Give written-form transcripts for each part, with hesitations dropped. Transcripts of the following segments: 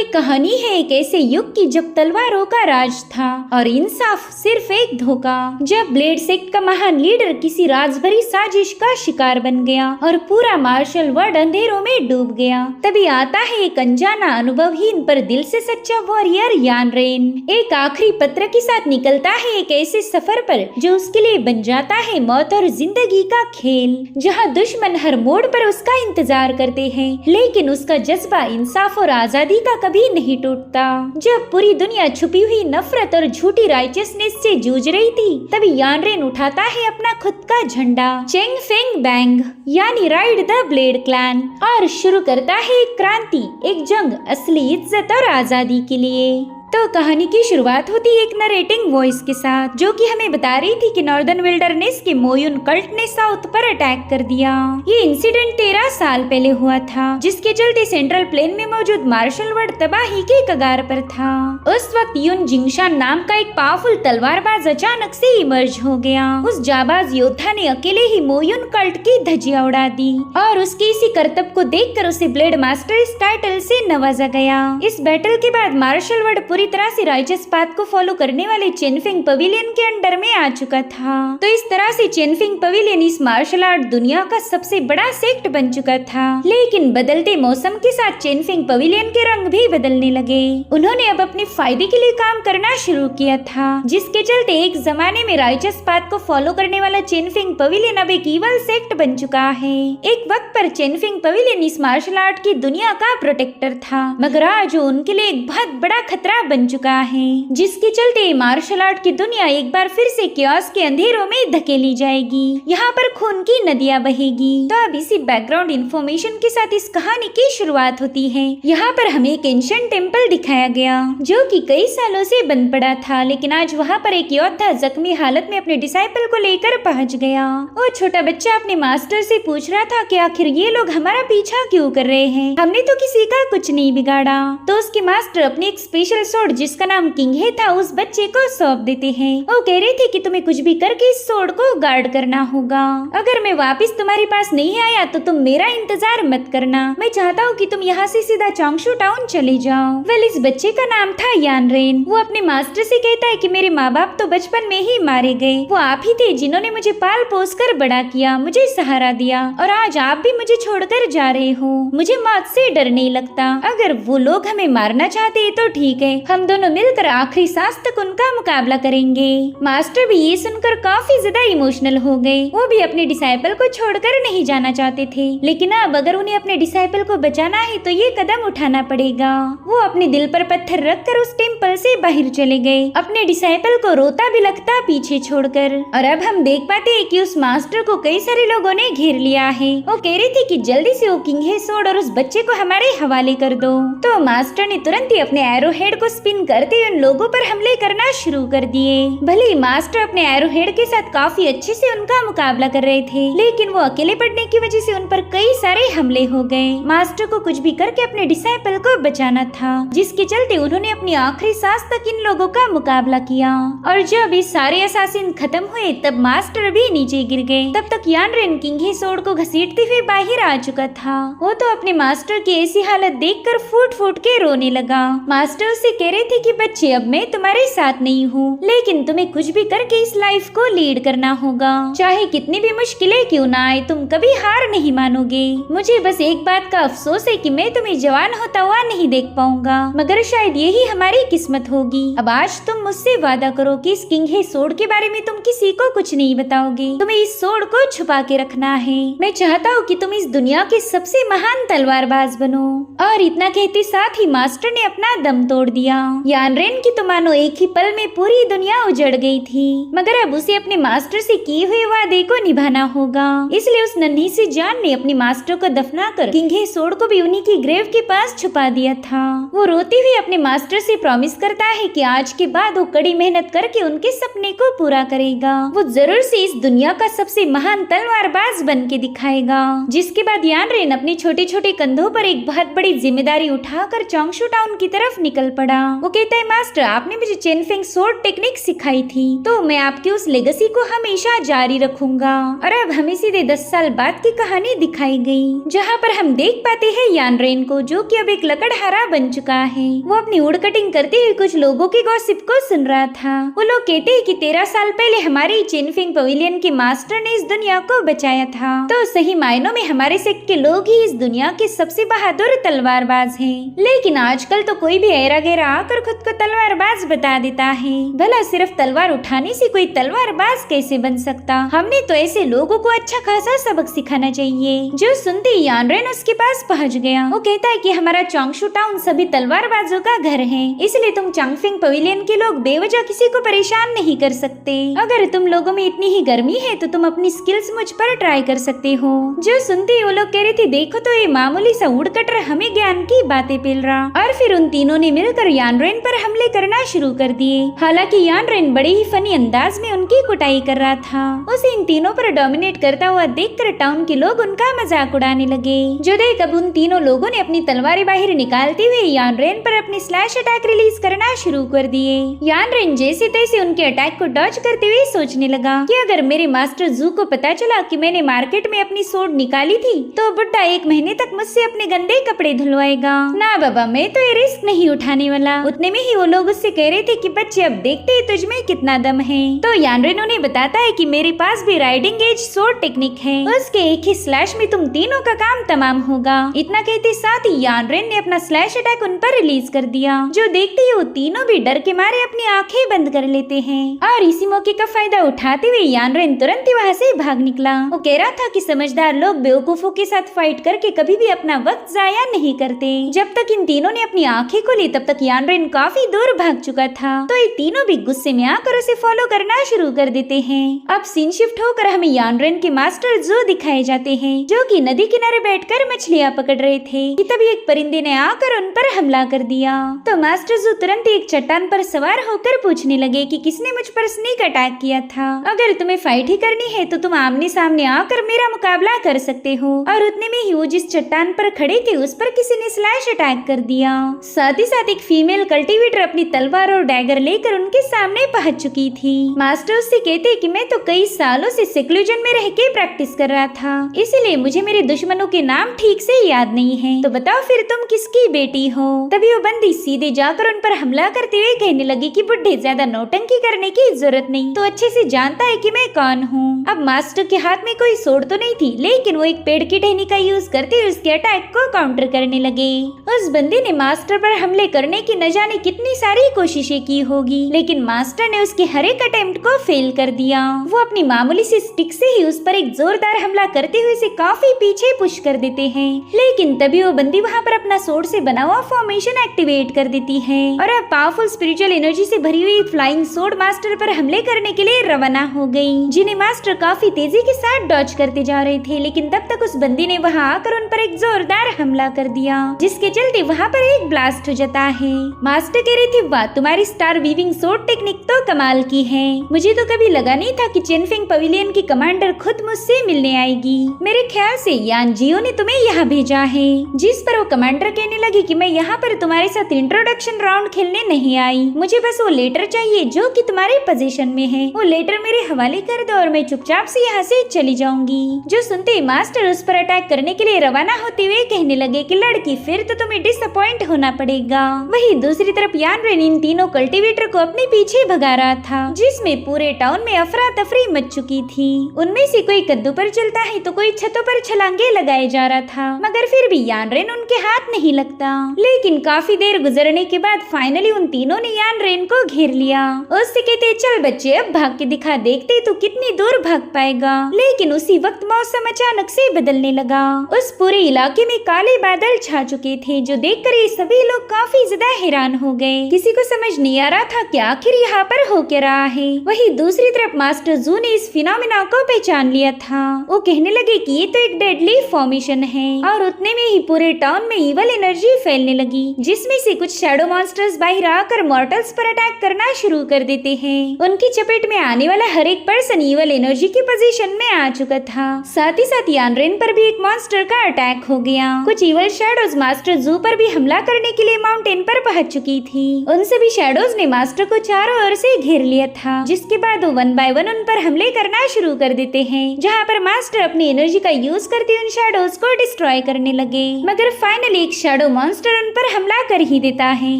कहानी है एक ऐसे युग की जब तलवारों का राज था और इंसाफ सिर्फ एक धोखा। जब ब्लेड सेक्ट का महान लीडर किसी राजभरी साजिश का शिकार बन गया और पूरा मार्शल वर्ल्ड अंधेरों में डूब गया, तभी आता है एक अनजाना अनुभवहीन पर दिल से सच्चा वॉरियर यान रेन। एक आखिरी पत्र के साथ निकलता है एक ऐसे सफर पर जो उसके लिए बन जाता है मौत और जिंदगी का खेल, जहाँ दुश्मन हर मोड़ पर उसका इंतजार करते हैं, लेकिन उसका जज्बा इंसाफ और आजादी का कभी नहीं टूटता। जब पूरी दुनिया छुपी हुई नफरत और झूठी राइचियसनेस से जूझ रही थी, तभी यान रेन उठाता है अपना खुद का झंडा चेंग फेंग बैंग यानी राइड द ब्लेड क्लैन और शुरू करता है एक क्रांति, एक जंग असली इज्जत और आजादी के लिए। तो कहानी की शुरुआत होती है एक नरेटिंग वॉइस के साथ, जो कि हमें बता रही थी कि नॉर्दर्न विल्डरनेस के मोयुन कल्ट ने साउथ पर अटैक कर दिया। ये इंसिडेंट 13 साल पहले हुआ था, जिसके चलते सेंट्रल प्लेन में मौजूद मार्शल वर्ल्ड तबाही के कगार पर था। उस वक्त युन जिंगशान नाम का एक पावरफुल तलवारबाज अचानक से इमर्ज हो गया। उस जाबाज योद्धा ने अकेले ही मोयुन कल्ट की धज्जियां उड़ा दी और उसके इसी करतब को देखकर उसे ब्लेड मास्टर इस टाइटल से नवाजा गया। इस बैटल के बाद मार्शल वर्ल्ड पूरी तरह से राइचियस पाथ को फॉलो करने वाले चेनफिंग पवेलियन के अंडर में आ चुका था। तो इस तरह से चेनफिंग पवेलियन इस मार्शल आर्ट दुनिया का सबसे बड़ा सेक्ट बन चुका था। लेकिन बदलते मौसम के साथ चेनफिंग पवेलियन के रंग भी बदलने लगे। उन्होंने अब अपने फायदे के लिए काम करना शुरू किया था, जिसके चलते एक जमाने में राइचियस पाथ को फॉलो करने वाला चेनफिंग पवेलियन अब एक इवल सेक्ट बन चुका है। एक वक्त पर चेनफिंग पवेलियन इस मार्शल आर्ट की दुनिया का प्रोटेक्टर था, मगर आज उनके लिए एक बहुत बड़ा खतरा बन चुका है, जिसके चलते मार्शल आर्ट की दुनिया एक बार फिर से क्योस के अंधेरों में धकेली जाएगी। यहाँ पर खून की नदियाँ बहेगी। तो अब इसी बैकग्राउंड इंफॉर्मेशन के साथ इस कहानी की शुरुआत होती है। यहाँ पर हमें एक एंशिएंट टेम्पल दिखाया गया, जो कि कई सालों से बंद पड़ा था, लेकिन आज वहाँ पर एक योद्धा जख्मी हालत में अपने डिसाइपल को लेकर पहुँच गया। वो छोटा बच्चा अपने मास्टर से पूछ रहा था कि आखिर ये लोग हमारा पीछा क्यों कर रहे हैं, हमने तो किसी का कुछ नहीं बिगाड़ा। तो उसके मास्टर अपनी एक स्पेशल सोर्ड जिसका नाम किंग है था उस बच्चे को सौंप देते हैं। वो कह रहे थे कि तुम्हें कुछ भी करके इस सोर्ड को गार्ड करना होगा। अगर मैं वापस तुम्हारे पास नहीं आया तो तुम मेरा इंतजार मत करना। मैं चाहता हूँ कि तुम यहाँ से सीधा चोंगशू टाउन चले जाओ। वेल, इस बच्चे का नाम था यान रेन। वो अपने मास्टर से कहता है कि मेरे माँ बाप तो बचपन में ही मारे गए। वो आप ही थे जिन्होंने मुझे पाल पोस कर बड़ा किया, मुझे सहारा दिया, और आज आप भी मुझे छोड़कर जा रहे हो। मुझे मौत से डर नहीं लगता। अगर वो लोग हमें मारना चाहते हैं तो ठीक है, हम दोनों मिलकर आखिरी सांस तक उनका मुकाबला करेंगे। मास्टर भी ये सुनकर काफी ज्यादा इमोशनल हो गए। वो भी अपने डिसाइपल को छोड़कर नहीं जाना चाहते थे, लेकिन अब अगर उन्हें अपने डिसाइपल को बचाना है तो ये कदम उठाना पड़ेगा। वो अपने दिल पर पत्थर रखकर उस टेम्पल से बाहर चले गए, अपने डिसाइपल को रोता भी लगता पीछे छोड़कर। और अब हम देख पाते हैं कि उस मास्टर को कई सारे लोगों ने घेर लिया है। वो कह रहे थे कि जल्दी से वो किंग हे सोर्ड और उस बच्चे को हमारे हवाले कर दो। तो मास्टर ने तुरंत ही अपने एरो हेड को स्पिन करते उन लोगों पर हमले करना शुरू कर दिए। भले ही मास्टर अपने एरो हेड के साथ काफी अच्छे से उनका मुकाबला कर रहे थे, लेकिन वो अकेले पड़ने की वजह से उन पर कई सारे हमले हो गए। मास्टर को कुछ भी करके अपने डिसाइपल को बचाना था, जिसके चलते उन्होंने अपनी आखिरी सांस तक इन लोगों का मुकाबला किया। और जब ये सारे असासिन खत्म हुए तब मास्टर भी नीचे गिर गए। तब तक यान रेन किंग हे सोर्ड को घसीटते हुए बाहर आ चुका था। वो तो अपने मास्टर की ऐसी हालत देखकर फूट फूट के रोने लगा। मास्टर उससे कह रहे थे कि बच्चे, अब मैं तुम्हारे साथ नहीं हूँ, लेकिन तुम्हें कुछ भी करके इस लाइफ को लीड करना होगा। चाहे कितनी भी मुश्किलें क्यों ना आए, तुम कभी हार नहीं मानोगे। मुझे बस एक बात का अफसोस है कि मैं तुम्हें जवान होता हुआ नहीं देख पाऊंगा, मगर शायद यही हमारी किस्मत होगी। अब आज तुम मुझसे वादा करो कि इस किंग हे सोर्ड के बारे में तुम किसी को कुछ नहीं बताओगे। तुम्हें इस सोर्ड को छुपा के रखना है। मैं चाहता हूँ कि तुम इस दुनिया के सबसे महान तलवारबाज बनो। और इतना कहते साथ ही मास्टर ने अपना दम तोड़ दिया। यान रेन की तो मानो एक ही पल में पूरी दुनिया उजड़ गई थी, मगर अब उसे अपने मास्टर से किए हुए वादे को निभाना होगा। इसलिए उस नन्ही सी जान ने अपने मास्टर को दफनाकर किंग हे सोर्ड को भी उन्हीं की ग्रेव के पास छुपा दिया था। वो रोते हुए अपने मास्टर से प्रॉमिस करता है कि आज के बाद वो कड़ी मेहनत करके उनके सपने को पूरा करेगा। वो जरूर से इस दुनिया का सबसे महान तलवारबाज बन के दिखाएगा। जिसके बाद यान रेन अपने छोटे छोटे कंधों पर एक बहुत बड़ी जिम्मेदारी उठाकर चोंगशू टाउन की तरफ निकल पड़ा। वो कहता है मास्टर आपने मुझे चेनफेंग सोर्ड टेक्निक सिखाई थी तो मैं आपकी उस लेगेसी को हमेशा जारी रखूंगा। और अब हमें सीधे 10 साल बाद की कहानी दिखाई गई जहाँ पर हम देख पाते हैं यानरेन को जो कि अब एक लकड़हारा बन चुका है। वो अपनी वुड कटिंग करते हुए कुछ लोगों की गॉसिप को सुन रहा था। वो लोग कहते हैं कि 13 साल पहले हमारे चेनफेंग पवेलियन के मास्टर ने इस दुनिया को बचाया था। तो सही मायनों में हमारे सेक्ट के लोग ही इस दुनिया के सबसे बहादुर तलवारबाज हैं। लेकिन आजकल तो कोई भी ऐरा गैरा आकर खुद को तलवारबाज बता देता है। भला सिर्फ तलवार उठाने से कोई तलवारबाज कैसे बन सकता? हमने तो ऐसे लोगों को अच्छा खासा सबक सिखाना चाहिए। जो सुनते ही यानरेन उसके पास पहुंच गया। वो कहता है कि हमारा चोंगशू टाउन सभी तलवारबाजों का घर है, इसलिए तुम चंगफेंग पवेलियन के लोग बेवजह किसी को परेशान नहीं कर सकते। अगर तुम लोगों में इतनी ही गर्मी है तो तुम अपनी स्किल्स मुझ पर ट्राई कर सकते हो। जो सुनते ही वो लोग कह रहे थे देखो तो ये मामूली सा वुड कटर हमें ज्ञान की बातें पेल रहा। और फिर उन तीनों ने मिलकर यानरेन पर हमले करना शुरू कर दिए। हालांकि यानरेन बड़े ही फनी अंदाज में उनकी कुटाई कर रहा था। उसे इन तीनों पर डोमिनेट करता हुआ देखकर टाउन के लोग उनका मजाक उड़ाने लगे। जो देख अब उन तीनों लोगों ने अपनी तलवारें बाहर निकालते हुए यानरेन पर अपने स्लैश अटैक रिलीज करना शुरू कर दिए। यानरेन जैसे तैसे उनके अटैक को डॉज करते हुए सोचने लगा कि अगर मेरे मास्टर जू को पता चला कि मैंने मार्केट में अपनी सोर्ड निकाली थी तो बुड्ढा 1 महीने तक मुझसे अपने गंदे कपड़े धुलवाएगा। ना बाबा मैं तो ये रिस्क नहीं उठाने वाला। उतने में ही वो लोग उससे कह रहे थे कि बच्चे अब देखते ही तुझ में कितना दम है। तो यानरेन उन्हें बताता है कि मेरे पास भी राइडिंग एज सोर्ड टेक्निक है, उसके एक ही स्लैश में तुम तीनों का काम तमाम होगा। इतना कहते साथ ही यानरेन ने अपना स्लैश अटैक उन पर रिलीज कर दिया। जो देखते ही वो तीनों भी डर के मारे अपनी आंखें बंद कर लेते हैं। और इसी मौके का फायदा उठाते हुए यानरेन तुरंत ही वहाँ से भाग निकला। वो कह रहा था कि समझदार लोग बेवकूफों के साथ फाइट करके कभी भी अपना वक्त जाया नहीं करते। जब तक इन तीनों ने अपनी आंखें खोली तब तक यानरेन काफी दूर भाग चुका था। तो ये तीनों भी गुस्से में आकर उसे फॉलो करना शुरू कर देते हैं। अब सीन शिफ्ट होकर हमें यानरेन के मास्टर जू दिखाए जाते हैं जो कि नदी किनारे बैठकर मछलियां पकड़ रहे थे कि तभी एक परिंदे ने आकर उन पर हमला कर दिया। तो मास्टर जू तुरंत एक चट्टान पर सवार होकर पूछने लगे कि किसने मुझ पर स्नीक अटैक किया था। अगर तुम्हें फाइट ही करनी है तो तुम आमने सामने आकर मेरा मुकाबला कर सकते हो। और उतने में ही वो जिस चट्टान पर खड़े थे उस पर किसी ने स्लैश अटैक कर दिया। साथ ही साथ एक फीमेल कल्टीवेटर अपनी तलवार और डैगर लेकर उनके सामने पहुंच चुकी थी। मास्टर उससे कहते कि मैं तो कई सालों से सेक्लूजन में रह के प्रैक्टिस कर रहा था, इसलिए मुझे मेरे दुश्मनों के नाम ठीक से याद नहीं है। तो बताओ फिर तुम किसकी बेटी हो? तभी वो बंदी सीधे जाकर उन पर हमला करते हुए कहने लगी कि बुड्ढे ज्यादा नौटंकी करने की जरूरत नहीं, तो अच्छे से जानता है कि मैं कौन हूँ। अब मास्टर के हाथ में कोई सोर्ड तो नहीं थी, लेकिन वो एक पेड़ की टहनी का यूज करते हुए उसके अटैक को काउंटर करने लगे। उस बंदी ने मास्टर पर हमले करने की न जाने कितनी सारी कोशिशें की होगी, लेकिन मास्टर ने उसके हर एक अटेम्प्ट को फेल कर दिया। वो अपनी मामूली सी स्टिक से ही उस पर एक जोरदार हमला करते हुए उसे काफी पीछे पुश कर देते हैं। लेकिन तभी वो बंदी वहाँ पर अपना सोर्ड से बना हुआ फॉर्मेशन एक्टिवेट कर देती है और अब पावरफुल स्पिरिचुअल एनर्जी से भरी हुई फ्लाइंग सोर्ड मास्टर पर हमले करने के लिए रवाना हो गई, जिन्हें मास्टर काफी तेजी के साथ डॉज करते जा रहे थे। लेकिन तब तक उस बंदी ने वहाँ आकर उन पर एक जोरदार हमला कर दिया, जिसके चलते वहाँ पर एक ब्लास्ट हो जाता है। मास्टर कह रही थी वाह तुम्हारी स्टार वीविंग सोर्ड टेक्निक तो कमाल की है, मुझे तो कभी लगा नहीं था कि चेनफेंग पवेलियन की कमांडर खुद मुझसे मिलने आएगी। मेरे ख्याल से यान जियो ने तुम्हें यहाँ भेजा है। जिस पर वो कमांडर कहने लगी कि मैं यहाँ पर तुम्हारे साथ इंट्रोडक्शन राउंड खेलने नहीं आई, मुझे बस वो लेटर चाहिए जो कि तुम्हारे पोजीशन में है। वो लेटर मेरे हवाले कर दो और मैं चुपचाप से यहाँ से चली जाऊंगी। जो सुनते ही मास्टर उस पर अटैक करने के लिए रवाना होते हुए कहने लगे कि लड़की फिर तो तुम्हें डिसअपॉइंट होना पड़ेगा। वही दूसरी तरफ यानरेन इन तीनों कल्टीवेटर को अपने पीछे भगा रहा था, जिसमें पूरे टाउन में अफरा तफरी मच चुकी थी। उनमें से कोई कद्दू पर चलता है तो कोई छतों पर छलांगे लगाए जा रहा था, मगर फिर भी यानरेन उनके हाथ नहीं लगता। लेकिन काफी देर गुजरने के बाद फाइनली उन तीनों ने यानरेन को घेर लिया। उससे कहते चल बच्चे अब भाग के दिखा, देखते तो कितनी दूर भाग पाएगा। लेकिन उसी वक्त मौसम अचानक से बदलने लगा। उस पूरे इलाके में काले बादल छा चुके थे, जो देखकर ये सभी लोग काफी ज्यादा हैरान हो गए। किसी को समझ नहीं आ रहा था कि आखिर यहाँ पर हो क्या रहा है। वही दूसरी तरफ मास्टर जू ने इस फिनोमेना को पहचान लिया था। वो कहने लगे कि ये तो एक डेडली फॉर्मेशन है और उतने में ही पूरे टाउन में इवल एनर्जी फैलने लगी, जिसमें से कुछ शैडो मॉन्स्टर्स बाहर आकर मॉर्टल्स पर अटैक करना शुरू कर देते हैं। उनकी चपेट में आने वाला हर एक पर्सन इवल एनर्जी की पोजीशन में आ चुका था। साथ ही साथ यानरेन पर भी एक मॉन्स्टर का अटैक हो गया। कुछ इवल शैडोज मास्टर जू पर भी हमला करने के लिए माउंटेन पर पहुंच चुकी थी। उन सभी शैडोज ने मास्टर को चारों ओर से घेर लिया था, जिसके बाद वो 1 बाय 1 उन पर हमले करना शुरू कर देते हैं, जहाँ पर मास्टर अपनी एनर्जी का यूज करते उन शैडोज को डिस्ट्रॉय करने लगे। मगर फाइनली एक शैडो मॉन्स्टर उन पर हमला कर ही देता है,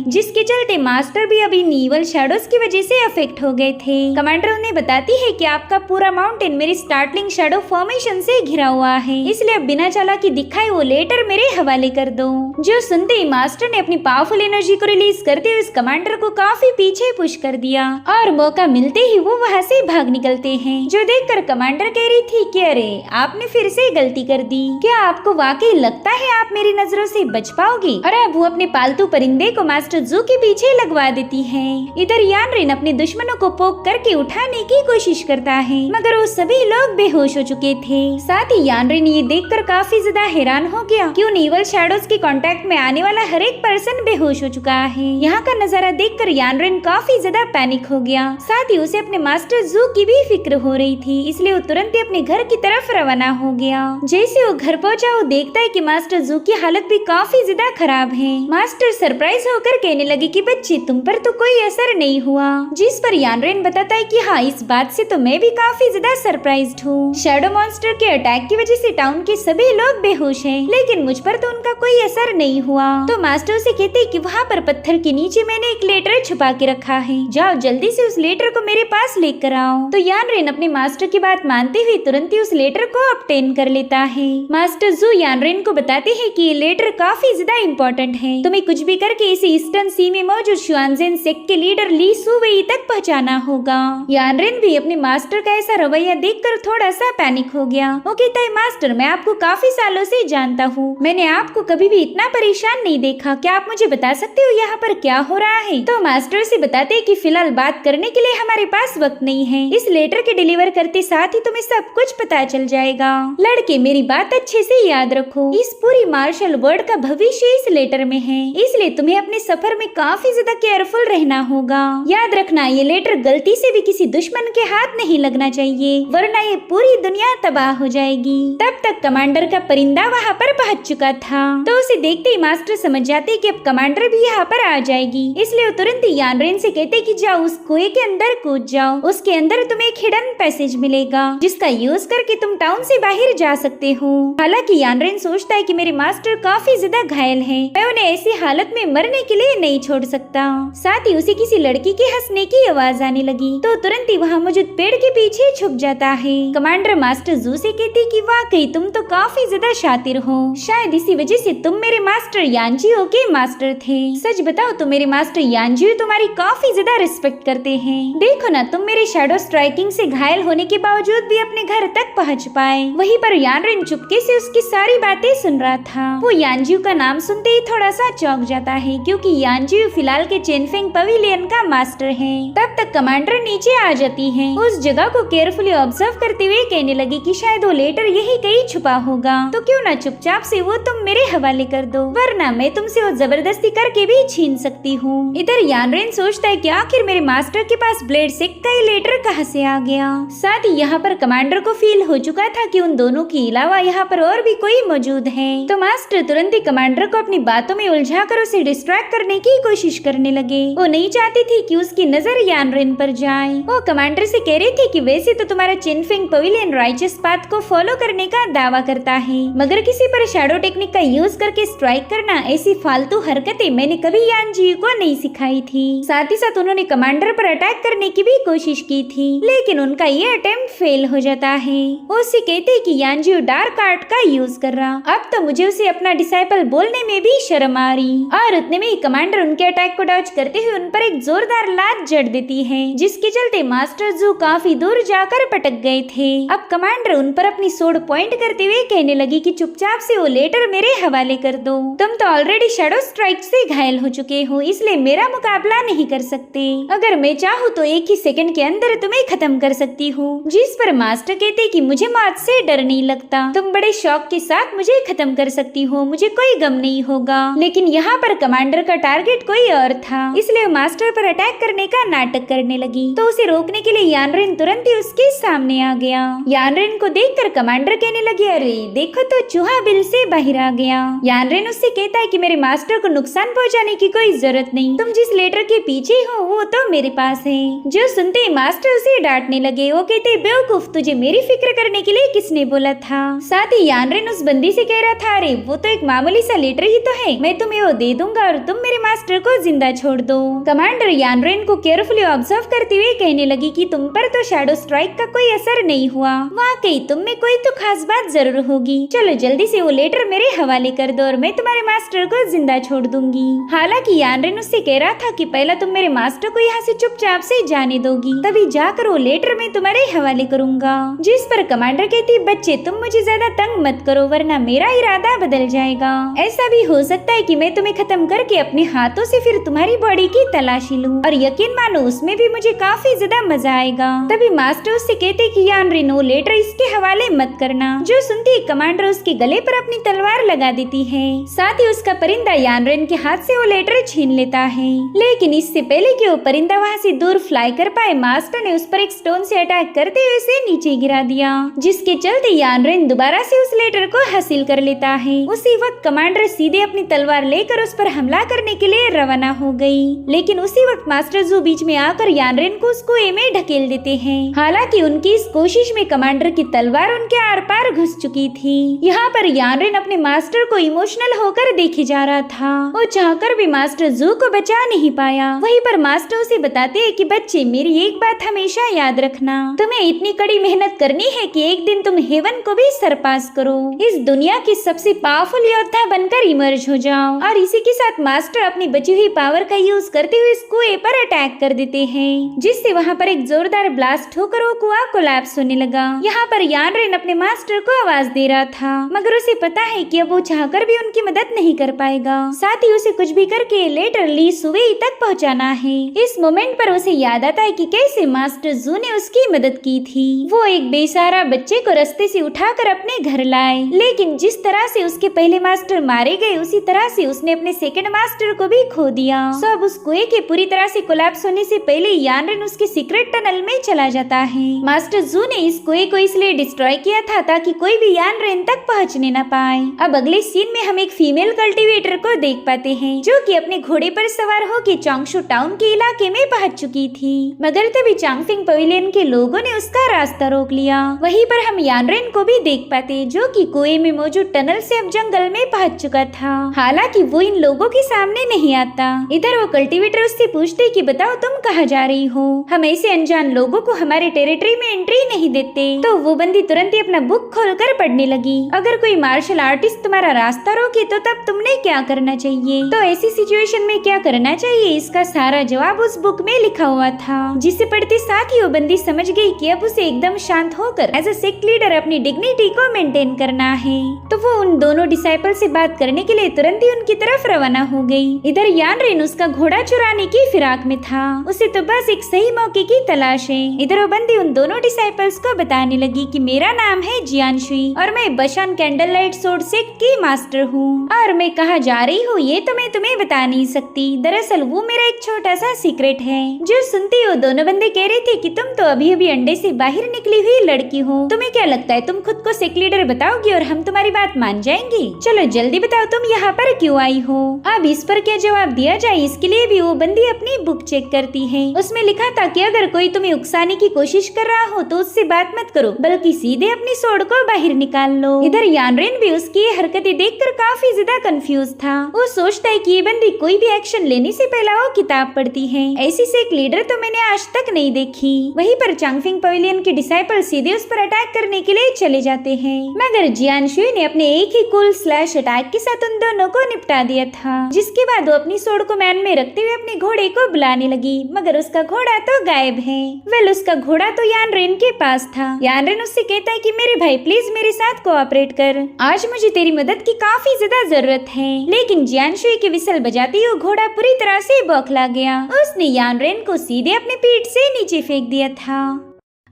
जिसके चलते मास्टर भी अभी ईवल शैडोज की वजह से अफेक्ट हो गए थे। कमांडर उन्हें बताती है कि आपका पूरा माउंटेन मेरी स्टार्टलिंग शैडो फॉर्मेशन से घिरा हुआ है, इसलिए अब बिना चालाकी दिखाए वो लेटर मेरे हवाले कर दो। जो सुनते ही मास्टर ने अपनी पावरफुल एनर्जी को रिलीज करते हुए उस कमांडर को काफी पीछे पुश कर दिया और मौका मिलते ही वो वहाँ से भाग निकलते हैं। जो देखकर कमांडर कह रही थी कि अरे आपने फिर से गलती कर दी, क्या आपको वाकई लगता है आप मेरी नजरों से बच पाओगे? और अब वो अपने पालतू परिंदे को मास्टर जू के पीछे लगवा देती है। इधर यानरिन अपने दुश्मनों को पोक करके उठाने की कोशिश करता है, मगर वो सभी लोग बेहोश हो चुके थे। साथ ही यानरिन ये देखकर काफी ज्यादा हैरान हो गया कि उन ईवल शैडोज के कांटेक्ट में आने वाला हर एक पर्सन बेहोश हो चुका है। यहाँ का नजारा देखकर यानरिन काफी ज्यादा पैनिक हो गया। साथ ही उसे अपने मास्टर जू की भी फिक्र हो रही थी, इसलिए वो तुरंत ही अपने घर की तरफ रवाना हो गया। जैसे वो घर पहुंचा वो देखता है कि मास्टर जू की हालत भी काफी ज्यादा खराब है। मास्टर सरप्राइज होकर कहने लगे कि बच्चे तुम पर तो कोई असर नहीं हुआ, जिस पर यानरिन बताता है कि हाँ इस बात से तो मैं भी काफी ज्यादा सरप्राइज्ड हूँ। शैडो मॉन्स्टर के अटैक की वजह से टाउन के सभी लोग बेहोश हैं, लेकिन मुझ पर तो उनका कोई असर नहीं हुआ। तो मास्टर से कहते कि वहाँ पर पत्थर के नीचे मैंने एक लेटर छुपा के रखा है, जाओ जल्दी से उस लेटर को मेरे पास लेकर आओ। तो यानरिन अपने मास्टर की बात मानते हुए तुरंत ही उस लेटर को ऑब्टेन कर लेता है। मास्टर जू यानरिन को बताते हैं कि ये लेटर काफी ज्यादा इम्पोर्टेंट है, तुम्हें कुछ भी करके इसे ईस्टर्न सी में मौजूद शुआनजेन सेक्ट के लीडर ली सुवेई तक पहुंचाना होगा। यानरिन भी अपने मास्टर का ऐसा रवैया देखकर थोड़ा सा पैनिक हो गया। वो कहता है मास्टर मैं आपको काफी सालों से जानता हूँ, मैंने आपको कभी भी इतना परेशान नहीं देखा, क्या आप मुझे बता सकते हो यहाँ पर क्या हो रहा है? तो मास्टर से बताते हैं कि फिलहाल बात करने के लिए हमारे पास वक्त नहीं है, इस लेटर के डिलीवर करते साथ ही तुम्हें सब कुछ पता चल जाएगा। लड़के मेरी बात अच्छे से याद रखो, इस पूरी मार्शल वर्ल्ड का भविष्य इस लेटर में है, इसलिए तुम्हें अपने सफर में काफी ज्यादा केयरफुल रहना होगा। याद रखना ये लेटर गलती से भी किसी दुश्मन के हाथ नहीं लगना चाहिए, वरना ये पूरी दुनिया तबाह हो जाएगी। तब तक कमांडर का परिंदा वहाँ पर पहुँच चुका था, तो उसे देखते ही मास्टर समझ जाते कि अब कमांडर भी यहाँ पर आ जाएगी, इसलिए वो तुरंत ही यानरिन से कहते कि जाओ उस कुएं के अंदर कूद जाओ, उसके अंदर तुम्हें एक हिडन पैसेज मिलेगा जिसका यूज करके तुम टाउन से बाहर जा सकते हो। हालांकि यानरिन सोचता है कि मेरे मास्टर काफी ज्यादा घायल हैं, मैं उन्हें ऐसी हालत में मरने के लिए नहीं छोड़ सकता। साथ ही उसे किसी लड़की के हंसने की आवाज आने लगी, तो तुरंत ही वहाँ मौजूद पेड़ के पीछे छुप जाता है। कमांडर मास्टर जू से कहती कि वाकई तुम तो काफी ज्यादा शातिर हो, शायद इसी वजह से तुम मेरे मास्टर यानजियो के मास्टर थे। सच बताओ तो मेरे मास्टर यानजियो तुम्हारी काफी ज्यादा रिस्पेक्ट करते हैं। देखो ना तुम मेरे शैडो स्ट्राइकिंग से घायल होने के बावजूद भी अपने घर तक पहुंच पाए। वहीं पर यानरिन चुपके से उसकी सारी बातें सुन रहा था। वो यानजियो का नाम सुनते ही थोड़ा सा चौंक जाता है, क्योंकि यानजियो फिलहाल के चेनफेंग पवेलियन का मास्टर है। तब तक कमांडर नीचे आ जाती है, उस जगह को केयरफुली ऑब्जर्व करते हुए कहने लगी कि शायद वो लेटर यही कहीं छुपा होगा, तो क्यों ना चुपचाप से वो तुम मेरे हवाले कर दो, वरना मैं तुमसे वो जबरदस्ती करके भी छीन सकती हूँ। इधर यानरिन सोचता है कि आखिर मेरे मास्टर के पास ब्लेड सेक्ट का ये लेटर कहाँ से आ गया। साथ ही यहाँ पर कमांडर को फील हो चुका था कि उन दोनों के अलावा यहाँ पर और भी कोई मौजूद है, तो मास्टर तुरंत ही कमांडर को अपनी बातों में उलझाकर उसे डिस्ट्रैक्ट करने की कोशिश करने लगे। वो नहीं चाहती थी कि उसकी नजर यानरिन पर जाए। वो कमांडर से कह रही थी कि वैसे तो तुम्हारा चेनफेंग पवेलियन राइचस पाथ को फॉलो करने का दावा करता है, मगर किसी पर शैडो टेक्निक का यूज करके स्ट्राइक करना ऐसी फालतू हरकतें मैंने कभी यानजियो को नहीं सिखाई थी। साथ ही साथ उन्होंने कमांडर पर अटैक करने की भी कोशिश की थी, लेकिन उनका ये अटेम्प्ट फेल हो जाता है। वो उससे कहते कि यानजियो डार्क आर्ट का यूज कर रहा, अब तो मुझे उसे अपना डिसाइपल बोलने में भी शर्म आ रही। और उतने में ही कमांडर उनके अटैक को डॉज करते हुए उन पर एक जोरदार लात जड़ देती है, जिसके चलते मास्टर जू काफी दूर जाकर पटक गए थे। अब कमांडर उन पर अपनी सोड पॉइंट करते हुए कहने लगी कि चुपचाप से वो लेटर मेरे हवाले कर दो, तुम तो ऑलरेडी शैडो स्ट्राइक से घायल हो चुके हो, इसलिए मेरा मुकाबला नहीं कर सकते। अगर मैं चाहूँ तो एक ही सेकंड के अंदर तुम्हें खत्म कर सकती हूँ। जिस पर मास्टर कहते कि मुझे मौत से डर नहीं लगता, तुम बड़े शौक के साथ मुझे खत्म कर सकती हो, मुझे कोई गम नहीं होगा। लेकिन यहाँ पर कमांडर का टारगेट कोई और था, इसलिए मास्टर पर अटैक करने का नाटक करने लगी। तो उसे रोकने के लिए यानरिन तुरंत ही उसके सामने आ गया। यानरिन को देखकर कमांडर कहने लगे, अरे देखो तो चूहा बिल से बाहर आ गया। यानरिन उससे कहता है कि मेरे मास्टर को नुकसान पहुंचा जाने की कोई जरूरत नहीं, तुम जिस लेटर के पीछे हो वो तो मेरे पास है। जो सुनते ही मास्टर उसे डांटने लगे। वो कहते, बेवकूफ, तुझे मेरी फिक्र करने के लिए किसने बोला था। साथ ही यानरेन उस बंदी से कह रहा था, अरे वो तो एक मामूली सा लेटर ही तो है, मैं तुम्हें वो दे दूंगा और तुम मेरे मास्टर को जिंदा छोड़ दो। कमांडर यानरेन को केयरफुली ऑब्जर्व करते हुए कहने लगी कि तुम पर तो शैडो स्ट्राइक का कोई असर नहीं हुआ, वाकई तुम में कोई तो खास बात जरूर होगी। चलो जल्दी से वो लेटर मेरे हवाले कर दो और मैं तुम्हारे मास्टर को जिंदा छोड़ दूंगी। हालांकि यानरेन उससे कह रहा था कि पहला तुम मेरे मास्टर को यहाँ से चुपचाप से जाने दोगी, तभी जाकर वो लेटर मैं तुम्हारे हवाले करूंगा। जिस पर कमांडर कहती, बच्चे तुम मुझे ज्यादा तंग मत करो वरना मेरा इरादा बदल जाएगा। ऐसा भी हो सकता है कि मैं तुम्हें खत्म करके अपने हाथों से फिर तुम्हारी बॉडी की तलाशी लूं और यकीन मानो उसमें भी मुझे काफी ज्यादा मजा आएगा। तभी मास्टर उससे कहते कि यानरेन वो लेटर इसके हवाले मत करना। जो सुनती ही कमांडर उसके गले पर अपनी तलवार लगा देती है। साथ ही उसका परिंदा यानरेन के हाथ से वो लेटर छीन लेता है। लेकिन इससे पहले कि वो परिंदा वहाँ से दूर फ्लाई कर पाए, मास्टर ने उस पर एक स्टोन से अटैक करते हुए उसे नीचे गिरा दिया, जिसके चलते यानरेन दोबारा से उस लेटर को हासिल कर लेता है। उसी वक्त कमांडर सीधे अपनी तलवार लेकर उस पर हमला करने के लिए रवाना हो गई। लेकिन उसी वक्त मास्टर जू बीच में आकर यानरेन को उस कुएं में ढकेल देते हैं। हालांकि उनकी इस कोशिश में कमांडर की तलवार उनके आर पार घुस चुकी थी। यहाँ पर यानरेन अपने मास्टर को इमोशनल होकर देखे जा रहा था। वो चाहकर भी मास्टर जू को बचा नहीं पाया। वहीं पर मास्टर उसे बताते हैं कि बच्चे मेरी एक बात हमेशा याद रखना, तुम्हें इतनी कड़ी मेहनत करनी है कि एक दिन तुम हेवन को भी सरपास करो, इस दुनिया की सबसे पावरफुल योद्धा बनकर इमर्ज हो जाओ। और इसी के साथ मास्टर अपनी बची हुई पावर का यूज करते हुए इस कुएं पर अटैक कर देते हैं, जिससे वहाँ पर एक जोरदार ब्लास्ट होकर वो कुआं कोलैप्स होने लगा। यहाँ पर यानरेन अपने मास्टर को आवाज दे रहा था, मगर उसे पता है कि अब वो चाहकर भी उनकी मदद नहीं कर पाएगा। साथ ही उसे कुछ भी करके लेटर ली सुवेई तक पहुँचाना है। इस मोमेंट पर उसे याद आता है कि कैसे मास्टर जू ने उसकी मदद की थी। वो एक बेसहारा बच्चे को रास्ते से उठाकर अपने घर लाए, लेकिन जिस तरह से उसके पहले मास्टर मारे गए उसी तरह से उसने अपने सेकंड मास्टर को भी खो दिया। सब उस कुएं के पूरी तरह से कोलैप्स होने से पहले यानरेन उसके सीक्रेट टनल में चला जाता है। मास्टर जू ने इस कुएं को इसलिए डिस्ट्रॉय किया था ताकि कोई भी यानरेन तक पहुंचने न पाए। अब अगले सीन में हम एक फीमेल कल्टीवेटर को देख पाते हैं, जो कि अपने घोड़े पर सवार होकर चोंगशू टाउन के इलाके में पहुंच चुकी थी। मगर तभी चांगफिंग पवेलियन के लोगों ने उसका रास्ता रोक लिया। वहीं पर हम यानरेन को भी देख पाते, जो कि कुएं में मौजूद टनल से अब जंगल में पहुंच चुका था। हालांकि वो इन लोगों के सामने नहीं आता। इधर वो कल्टीवेटर उससे पूछते कि बताओ तुम कहाँ जा रही हो, हम ऐसे अनजान लोगों को हमारे टेरिटरी में एंट्री नहीं देते। तो वो बंदी तुरंत ही अपना बुक खोलकर पढ़ने लगी। अगर कोई मार्शल आर्टिस्ट तुम्हारा रास्ता रोके तो तब तुमने क्या करना चाहिए, तो ऐसी सिचुएशन में क्या करना चाहिए, इसका सारा जवाब उस बुक में लिखा हुआ था। जिसे पढ़ते साथ ही वो बंदी समझ गई कि अब उसे एकदम शांत होकर एज अ सेक्ट लीडर अपनी डिग्निटी को मेंटेन करना है। तो वो उन दोनों डिसाइपल से बात करने के लिए तुरंत ही उनकी तरफ रवाना हो गई। इधर यानरेन उसका घोड़ा चुराने की फिराक में था, उसे तो बस एक सही मौके की तलाश है। इधर वो बंदी उन दोनों डिसाइपल्स को बताने लगी कि मेरा नाम है जियानशुई और मैं बशान कैंडल लाइट सोर्ड सेक्ट की मास्टर हूँ, और मैं कहाँ जा रही हूँ ये तो मैं तुम्हें बता नहीं सकती। दरअसल वो मेरा एक छोटा सा सीक्रेट है। जो सुनती हो दोनों बंदे कह रहे थे कि तुम तो अभी अभी अंडे से बाहर निकली हुई लड़की हो, तुम्हें क्या लगता है तुम खुद को सेक्ट लीडर बताओगी और हम तुम्हारी बात मान जाएंगे? चलो जल्दी बताओ तुम यहाँ पर क्यों आई हो। अब इस पर क्या जवाब दिया जाए इसके लिए भी वो बंदी अपनी बुक चेक करती है। उसमें लिखा था कि अगर कोई तुम्हें उकसाने की कोशिश कर रहा हो तो उससे बात मत करो, बल्कि सीधे अपनी सोड को बाहर निकाल लो। इधर यानरेन भी उसकी ये हरकतें देखकर काफी ज्यादा कंफ्यूज था। वो सोचता है कि ये बंदी कोई भी एक्शन लेने से पहले वो किताब पढ़ती है। ऐसी सेक्ट लीडर तो मैंने आज तक नहीं देखी। वहीं पर चांगफिंग पवेलियन के डिसाइपल सीधे उस पर अटैक करने के लिए चले जाते हैं, मगर जियानशुई ने अपने एक ही कूल स्लैश अटैक के साथ उन दोनों को निपटा दिया था। जिसके बाद वो अपनी सोड को मैन में रखते हुए अपने घोड़े को बुलाने लगी, मगर उसका घोड़ा तो गायब है। वेल उसका घोड़ा तो यानरेन के पास था। यानरेन उससे कहता है कि मेरे भाई प्लीज मेरे साथ कोऑपरेट कर, आज मुझे तेरी मदद की काफी ज्यादा जरूरत है। लेकिन जियानशुई के विसल बजाते ही वो घोड़ा पूरी तरह से बौखला गया। उसने यानरेन को सीधे अपने पीठ से नीचे फेंक दिया था।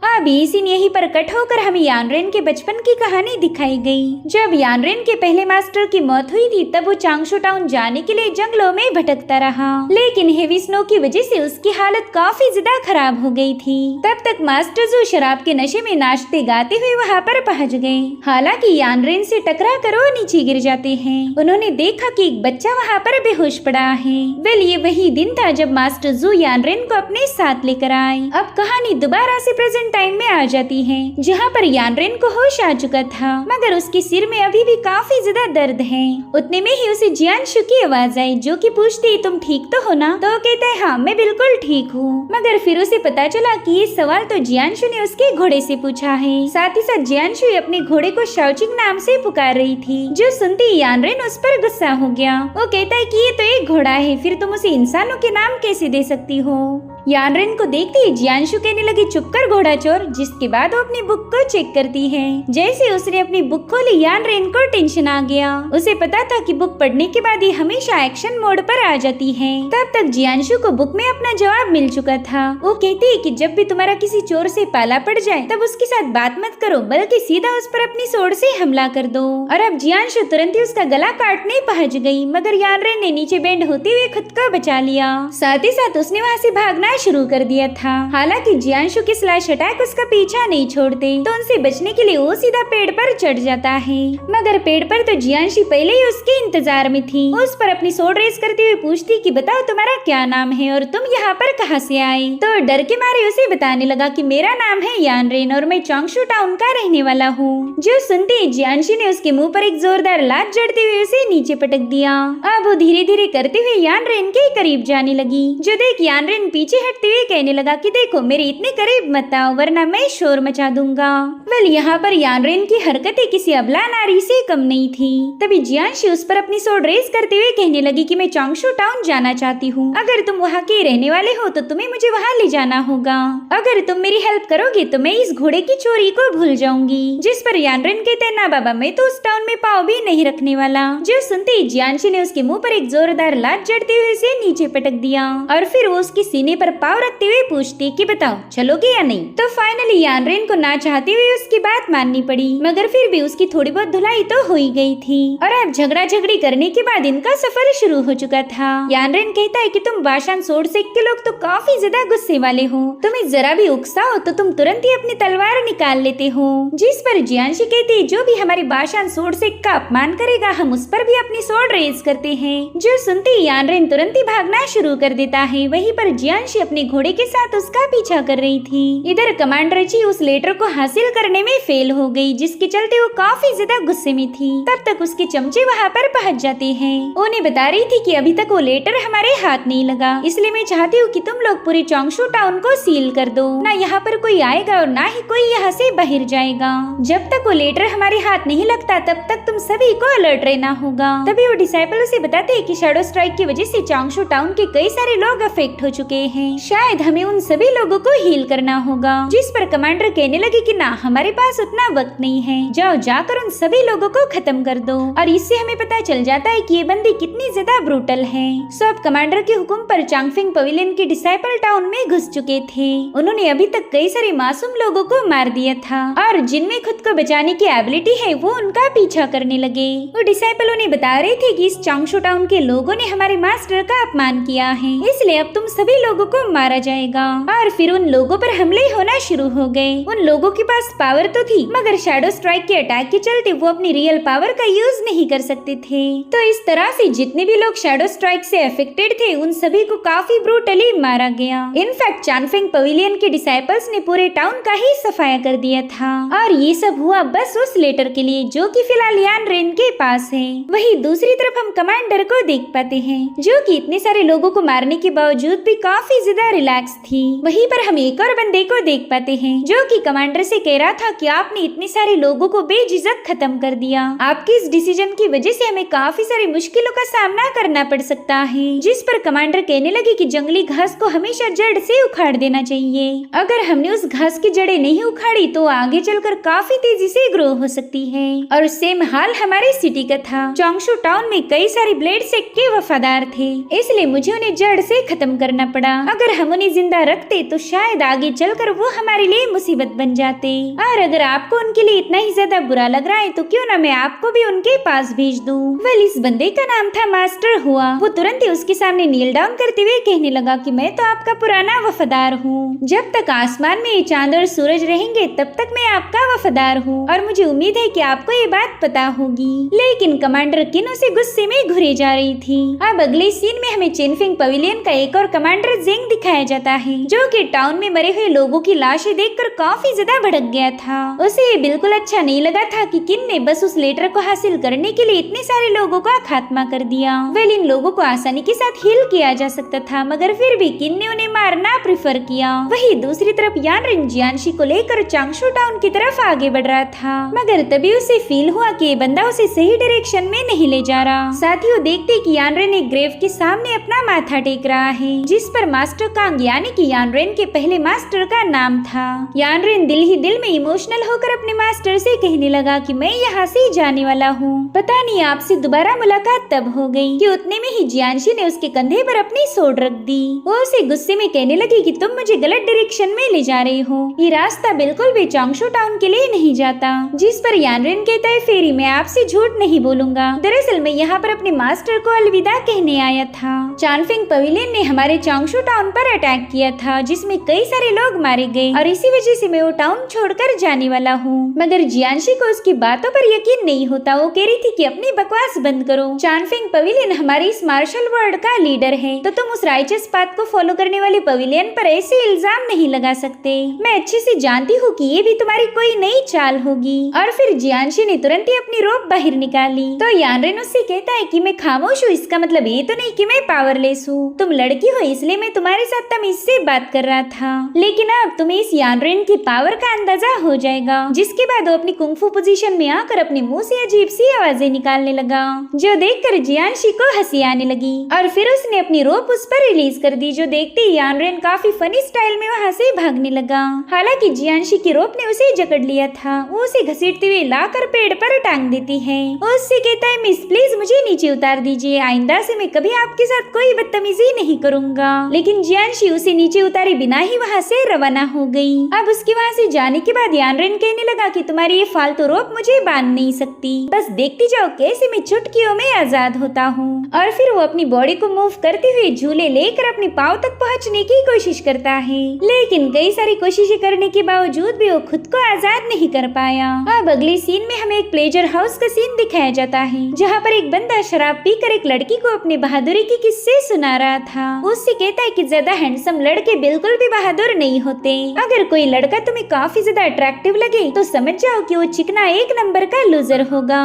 अब ये सीन यहीं पर कट होकर हमें यानरेन के बचपन की कहानी दिखाई गई। जब यानरेन के पहले मास्टर की मौत हुई थी तब वो चांगशो टाउन जाने के लिए जंगलों में भटकता रहा, लेकिन हेवी स्नो की वजह से उसकी हालत काफी ज्यादा खराब हो गई थी। तब तक मास्टर जो शराब के नशे में नाचते गाते हुए वहाँ पर पहुँच गए। हालांकि यानरेन से टकरा कर वो नीचे गिर जाते हैं। उन्होंने देखा कि एक बच्चा वहाँ पर बेहोश पड़ा है। वेल ये वही दिन था जब मास्टर जू यानरेन को अपने साथ लेकर आए। अब कहानी दोबारा से प्रेजेंट टाइम में आ जाती है, जहाँ पर यानरेन को होश आ चुका था, मगर उसके सिर में अभी भी काफी ज्यादा दर्द है। उतने में ही उसे जियानशु की आवाज आई, जो कि पूछती तुम ठीक तो हो ना? तो कहता है हाँ मैं बिल्कुल ठीक हूँ। मगर फिर उसे पता चला कि ये सवाल तो जियानशु ने उसके घोड़े से पूछा है। साथ ही साथ जियानशु अपने घोड़े को शाओचिंग नाम से पुकार रही थी, जो सुनते ही यानरेन उस पर गुस्सा हो गया। वो कहता है कि ये तो एक घोड़ा है, फिर तुम उसे इंसानों के नाम कैसे दे सकती हो? यानरेन को देखते ही जियानशु कहने लगी चुप कर घोड़ा चोर, जिसके बाद वो अपनी बुक को चेक करती है। जैसे उसने अपनी बुक खोली यानरेन को टेंशन आ गया। उसे पता था कि बुक पढ़ने के बाद ही हमेशा एक्शन मोड पर आ जाती है। तब तक जियानशु को बुक में अपना जवाब मिल चुका था। वो कहती है कि जब भी तुम्हारा किसी चोर से पाला पड़ जाए तब उसके साथ बात मत करो, बल्कि सीधा उस पर अपनी सोड से हमला कर दो। और अब जियानशु तुरंत ही उसका गला काटने पहुंच गई, मगर यानरेन ने नीचे बेंड होते हुए खुद को बचा लिया। साथ ही साथ उसने वहाँ से भागना शुरू कर दिया था। हालांकि जियानशु के स्लैश अटैक उसका पीछा नहीं छोड़ते, तो उनसे बचने के लिए वो सीधा पेड़ पर चढ़ जाता है। मगर पेड़ पर तो जियानशु पहले ही उसके इंतजार में थी। उस पर अपनी सोड रेस करते हुए पूछती कि बताओ तुम्हारा क्या नाम है और तुम यहाँ पर कहाँ से आए? तो डर के मारे उसे बताने लगा कि मेरा नाम है यानरेन और मैं चांगशो टाउन का रहने वाला हूँ। जो सुनते ही जियानशु ने उसके मुंह पर एक जोरदार लात जड़ते हुए उसे नीचे पटक दिया। अब वो धीरे धीरे करते हुए यानरेन के करीब जाने लगी, जो देख यानरेन पीछे हटते हुए कहने लगा कि देखो मेरे इतने करीब मत आओ वरना मैं शोर मचा दूंगा। वेल यहाँ पर यानरेन की हरकतें किसी अबला नारी से कम नहीं थी। तभी जियानशु उस पर अपनी सोड रेस करते हुए कहने लगी कि मैं चांगशो टाउन जाना चाहती हूँ, अगर तुम वहाँ के रहने वाले हो तो तुम्हें मुझे वहाँ ले जाना होगा। अगर तुम मेरी हेल्प करोगे तो मैं इस घोड़े की चोरी को भूल जाऊंगी। जिस पर यानरेन कहते हैं ना बाबा, मैं तो उस टाउन में पाँव भी नहीं रखने वाला। जो सुनते ही जियानशु ने उसके मुंह पर एक जोरदार लात जड़ते हुए उसे नीचे पटक दिया और फिर वो उसके सीने पर पाँव रखते हुए पूछती कि बताओ चलोगे या नहीं? तो फाइनली यानरेन को ना चाहते हुए उसकी बात माननी पड़ी, मगर फिर भी उसकी थोड़ी बहुत धुलाई तो हो ही गई थी। और अब झगड़ा झगड़ी करने के बाद इनका सफर शुरू हो चुका था। यानरेन कहता है कि तुम बाशान सोड सेक के लोग तो काफी ज्यादा गुस्से वाले हो, तुम्हें जरा भी उकसाओ तो तुम तुरंत ही अपनी तलवार निकाल लेते हो। जिस पर जियानशु कहती जो भी हमारी बाशान सोड सेक का अपमान करेगा हम उस पर भी अपनी सोड रेज करते हैं। जो सुनते ही यानरेन तुरंत ही भागना शुरू कर देता है। वहीं पर जियानशु अपने घोड़े के साथ उसका पीछा कर रही थी। इधर कमांडर ची उस लेटर को हासिल करने में फेल हो गई, जिसके चलते वो काफी ज्यादा गुस्से में थी। तब तक उसके चमचे वहाँ पर पहुँच जाते हैं। उन्हें बता रही थी कि अभी तक वो लेटर हमारे हाथ नहीं लगा, इसलिए मैं चाहती हूँ कि तुम लोग पूरे चांगशो टाउन को सील कर दो। ना यहाँ पर कोई आएगा और ना ही कोई यहाँ से बाहर जाएगा। जब तक वो लेटर हमारे हाथ नहीं लगता तब तक तुम सभी को अलर्ट रहना होगा। तभी वो डिसाइपल उसे बताते हैं कि शैडो स्ट्राइक की वजह से चांगशो टाउन के कई सारे लोग अफेक्ट हो चुके हैं, शायद हमें उन सभी लोगों को हील करना होगा। जिस पर कमांडर कहने लगे कि ना हमारे पास उतना वक्त नहीं है, जाओ जाकर उन सभी लोगों को खत्म कर दो। और इससे हमें पता चल जाता है कि ये बंदी कितनी ज्यादा ब्रूटल है। सब कमांडर के हुक्म पर चांगफिंग पवेलियन के डिसाइपल टाउन में घुस चुके थे। उन्होंने अभी तक कई सारे मासूम लोगों को मार दिया था और जिनमें खुद को बचाने की एबिलिटी है वो उनका पीछा करने लगे। वो डिसाइपल उन्हें बता रहे थे कि इस चांगशो टाउन के लोगों ने हमारे मास्टर का अपमान किया है, इसलिए अब तुम सभी लोगों को मारा जाएगा। और फिर उन लोगों पर हमले होना शुरू हो गए। उन लोगों के पास पावर तो थी, मगर शैडो स्ट्राइक के अटैक के चलते वो अपनी रियल पावर का यूज नहीं कर सकते थे। तो इस तरह से जितने भी लोग शैडो स्ट्राइक से अफेक्टेड थे उन सभी को काफी ब्रूटली मारा गया। इनफैक्ट चांगफिंग पवेलियन के डिसाइपल्स ने पूरे टाउन का ही सफाया कर दिया था। और ये सब हुआ बस उस लेटर के लिए जो कि फिलहाल यानरेन के पास है। वही दूसरी तरफ हम कमांडर को देख पाते हैं, जो कि इतने सारे लोगों को मारने के बावजूद भी काफी ज्यादा रिलैक्स थी। वहीं पर हम एक और बंदे को देख पाते हैं जो कि कमांडर से कह रहा था कि आपने इतने सारे लोगों को बेझिझक खत्म कर दिया। आपके इस डिसीजन की वजह से हमें काफी सारी मुश्किलों का सामना करना पड़ सकता है। जिस पर कमांडर कहने लगे कि जंगली घास को हमेशा जड़ से उखाड़ देना चाहिए। अगर हमने उस घास की जड़ें नहीं उखाड़ी तो आगे चलकर काफी तेजी से ग्रो हो सकती है। और सेम हाल हमारी सिटी का था। चांगशो टाउन में कई सारे ब्लेड सेक्ट के वफादार थे, इसलिए मुझे उन्हें जड़ से खत्म करना पड़ा। अगर हम उन्हें जिंदा रखते तो शायद आगे चलकर वो हमारे लिए मुसीबत बन जाते। और अगर आपको उनके लिए इतना ही ज्यादा बुरा लग रहा है तो क्यों ना मैं आपको भी उनके पास भेज दूं। वेल, इस बंदे का नाम था मास्टर हुआ। वो तुरंत ही उसके सामने नील डाउन करते हुए कहने लगा कि मैं तो आपका पुराना वफादार हूँ। जब तक आसमान में ये चांद और सूरज रहेंगे तब तक मैं आपका वफादार हूँ और मुझे उम्मीद है कि आपको ये बात पता होगी। लेकिन कमांडर किन उसे गुस्से में घुरे जा रही थी। अब अगले सीन में हमें चेनफिंग पवेलियन का एक और कमांडर जेंग दिखाया जाता है, जो कि टाउन में मरे हुए लोगों की लाशें देखकर काफी ज्यादा भड़क गया था। उसे ये बिल्कुल अच्छा नहीं लगा था कि किन ने बस उस लेटर को हासिल करने के लिए इतने सारे लोगों का खात्मा कर दिया। वेल, इन लोगों को आसानी के साथ हील किया जा सकता था, मगर फिर भी किन ने उन्हें मारना प्रेफर किया। वही दूसरी तरफ यानरिन जियांशी को लेकर चांगशू टाउन की तरफ आगे बढ़ रहा था, मगर तभी उसे फील हुआ कि ये बंदा उसे सही डायरेक्शन में नहीं ले जा रहा। साथ ही वो देखते कि यानरिन एक ग्रेव के सामने अपना माथा टेक रहा है, जिस पर मास्टर कांग यानी कि यानरिन के पहले मास्टर का नाम था। यानरिन दिल ही दिल में इमोशनल होकर अपने मास्टर से कहने लगा कि मैं यहाँ से जाने वाला हूँ, पता नहीं आपसे दोबारा मुलाकात तब हो गई कि उतने में ही जियांशी ने उसके कंधे पर अपनी सोड रख दी। वो उसे गुस्से में कहने लगी कि तुम मुझे गलत डायरेक्शन में ले जा रहे हो, ये रास्ता बिल्कुल भी चांगशू टाउन के लिए नहीं जाता। जिस पर यानरिन कहता है फेरी मैं आपसे झूठ नहीं बोलूंगा, दरअसल मैं यहाँ पर अपने मास्टर को अलविदा कहने आया था। चानफिंग पवेलियन ने हमारे चांगशू टाउन पर अटैक किया था, जिसमें कई सारे लोग मारे गए और इसी वजह से मैं वो टाउन छोड़कर जाने वाला हूँ। मगर जियांशी को उसकी बातों पर यकीन नहीं होता। वो कह रही थी कि अपनी बकवास बंद करो, चानफिंग पवेलियन हमारी इस मार्शल वर्ल्ड का लीडर है, तो तुम उस राइचस पाथ को फॉलो करने वाले पवेलियन पर ऐसे इल्जाम नहीं लगा सकते। मैं अच्छे से जानती हूँ कि ये भी तुम्हारी कोई नई चाल होगी। और फिर जियांशी ने तुरंत ही अपनी रोप बाहर निकाली तो यानरिन उससे कहता है कि मैं खामोश हूँ, इसका मतलब ये तो नहीं कि मैं पावरलेस हूँ। तुम लड़की हो इसलिए मैं तुम्हारे साथ तमीज से बात कर रहा था, लेकिन अब तुम्हें इस यानरिन की पावर का अंदाजा हो जाएगा। जिसके बाद वो अपनी कुंफू पोजीशन में आकर अपने मुंह से अजीब सी आवाजें निकालने लगा, जो देखकर जियांशी को हंसी आने लगी। और फिर उसने अपनी रोप उस पर रिलीज कर दी, जो देखते ही यानरिन काफी फनी स्टाइल में वहाँ से भागने लगा। हालांकि जियांशी की रोप ने उसे जकड़ लिया था। वो उसे घसीटते हुए लाकर पेड़ पर टांग देती है। वो उससे कहता है मिस प्लीज मुझे नीचे उतार दीजिए, आइंदा से मैं कभी आपके साथ कोई बदतमीजी नहीं करूंगा। लेकिन जियांशी उसे नीचे उतारे बिना ही वहाँ से रवाना हो गई। अब उसके वहाँ से जाने के बाद यानरिन कहने लगा कि तुम्हारी ये फालतू रोप मुझे बांध नहीं सकती, बस देखती जाओ कैसे मैं चुटकियों में आजाद होता हूँ। और फिर वो अपनी बॉडी को मूव करते हुए झूले लेकर अपने पाँव तक पहुँचने की कोशिश करता है, लेकिन कई सारी कोशिशें करने के बावजूद भी वो खुद को आजाद नहीं कर पाया। अब अगले सीन में हमें एक प्लेजर हाउस का सीन दिखाया जाता है, जहाँ पर एक बंदा शराब पीकर एक लड़की को अपने बहादुरी के किस्से सुना रहा था। उससे कहता है कि ज्यादा हैंडसम लड़के बिल्कुल भी बहादुर नहीं होते। अगर कोई लड़का तुम्हें काफी ज्यादा अट्रैक्टिव लगे तो समझ जाओ कि वो चिकना एक नंबर का लूजर होगा,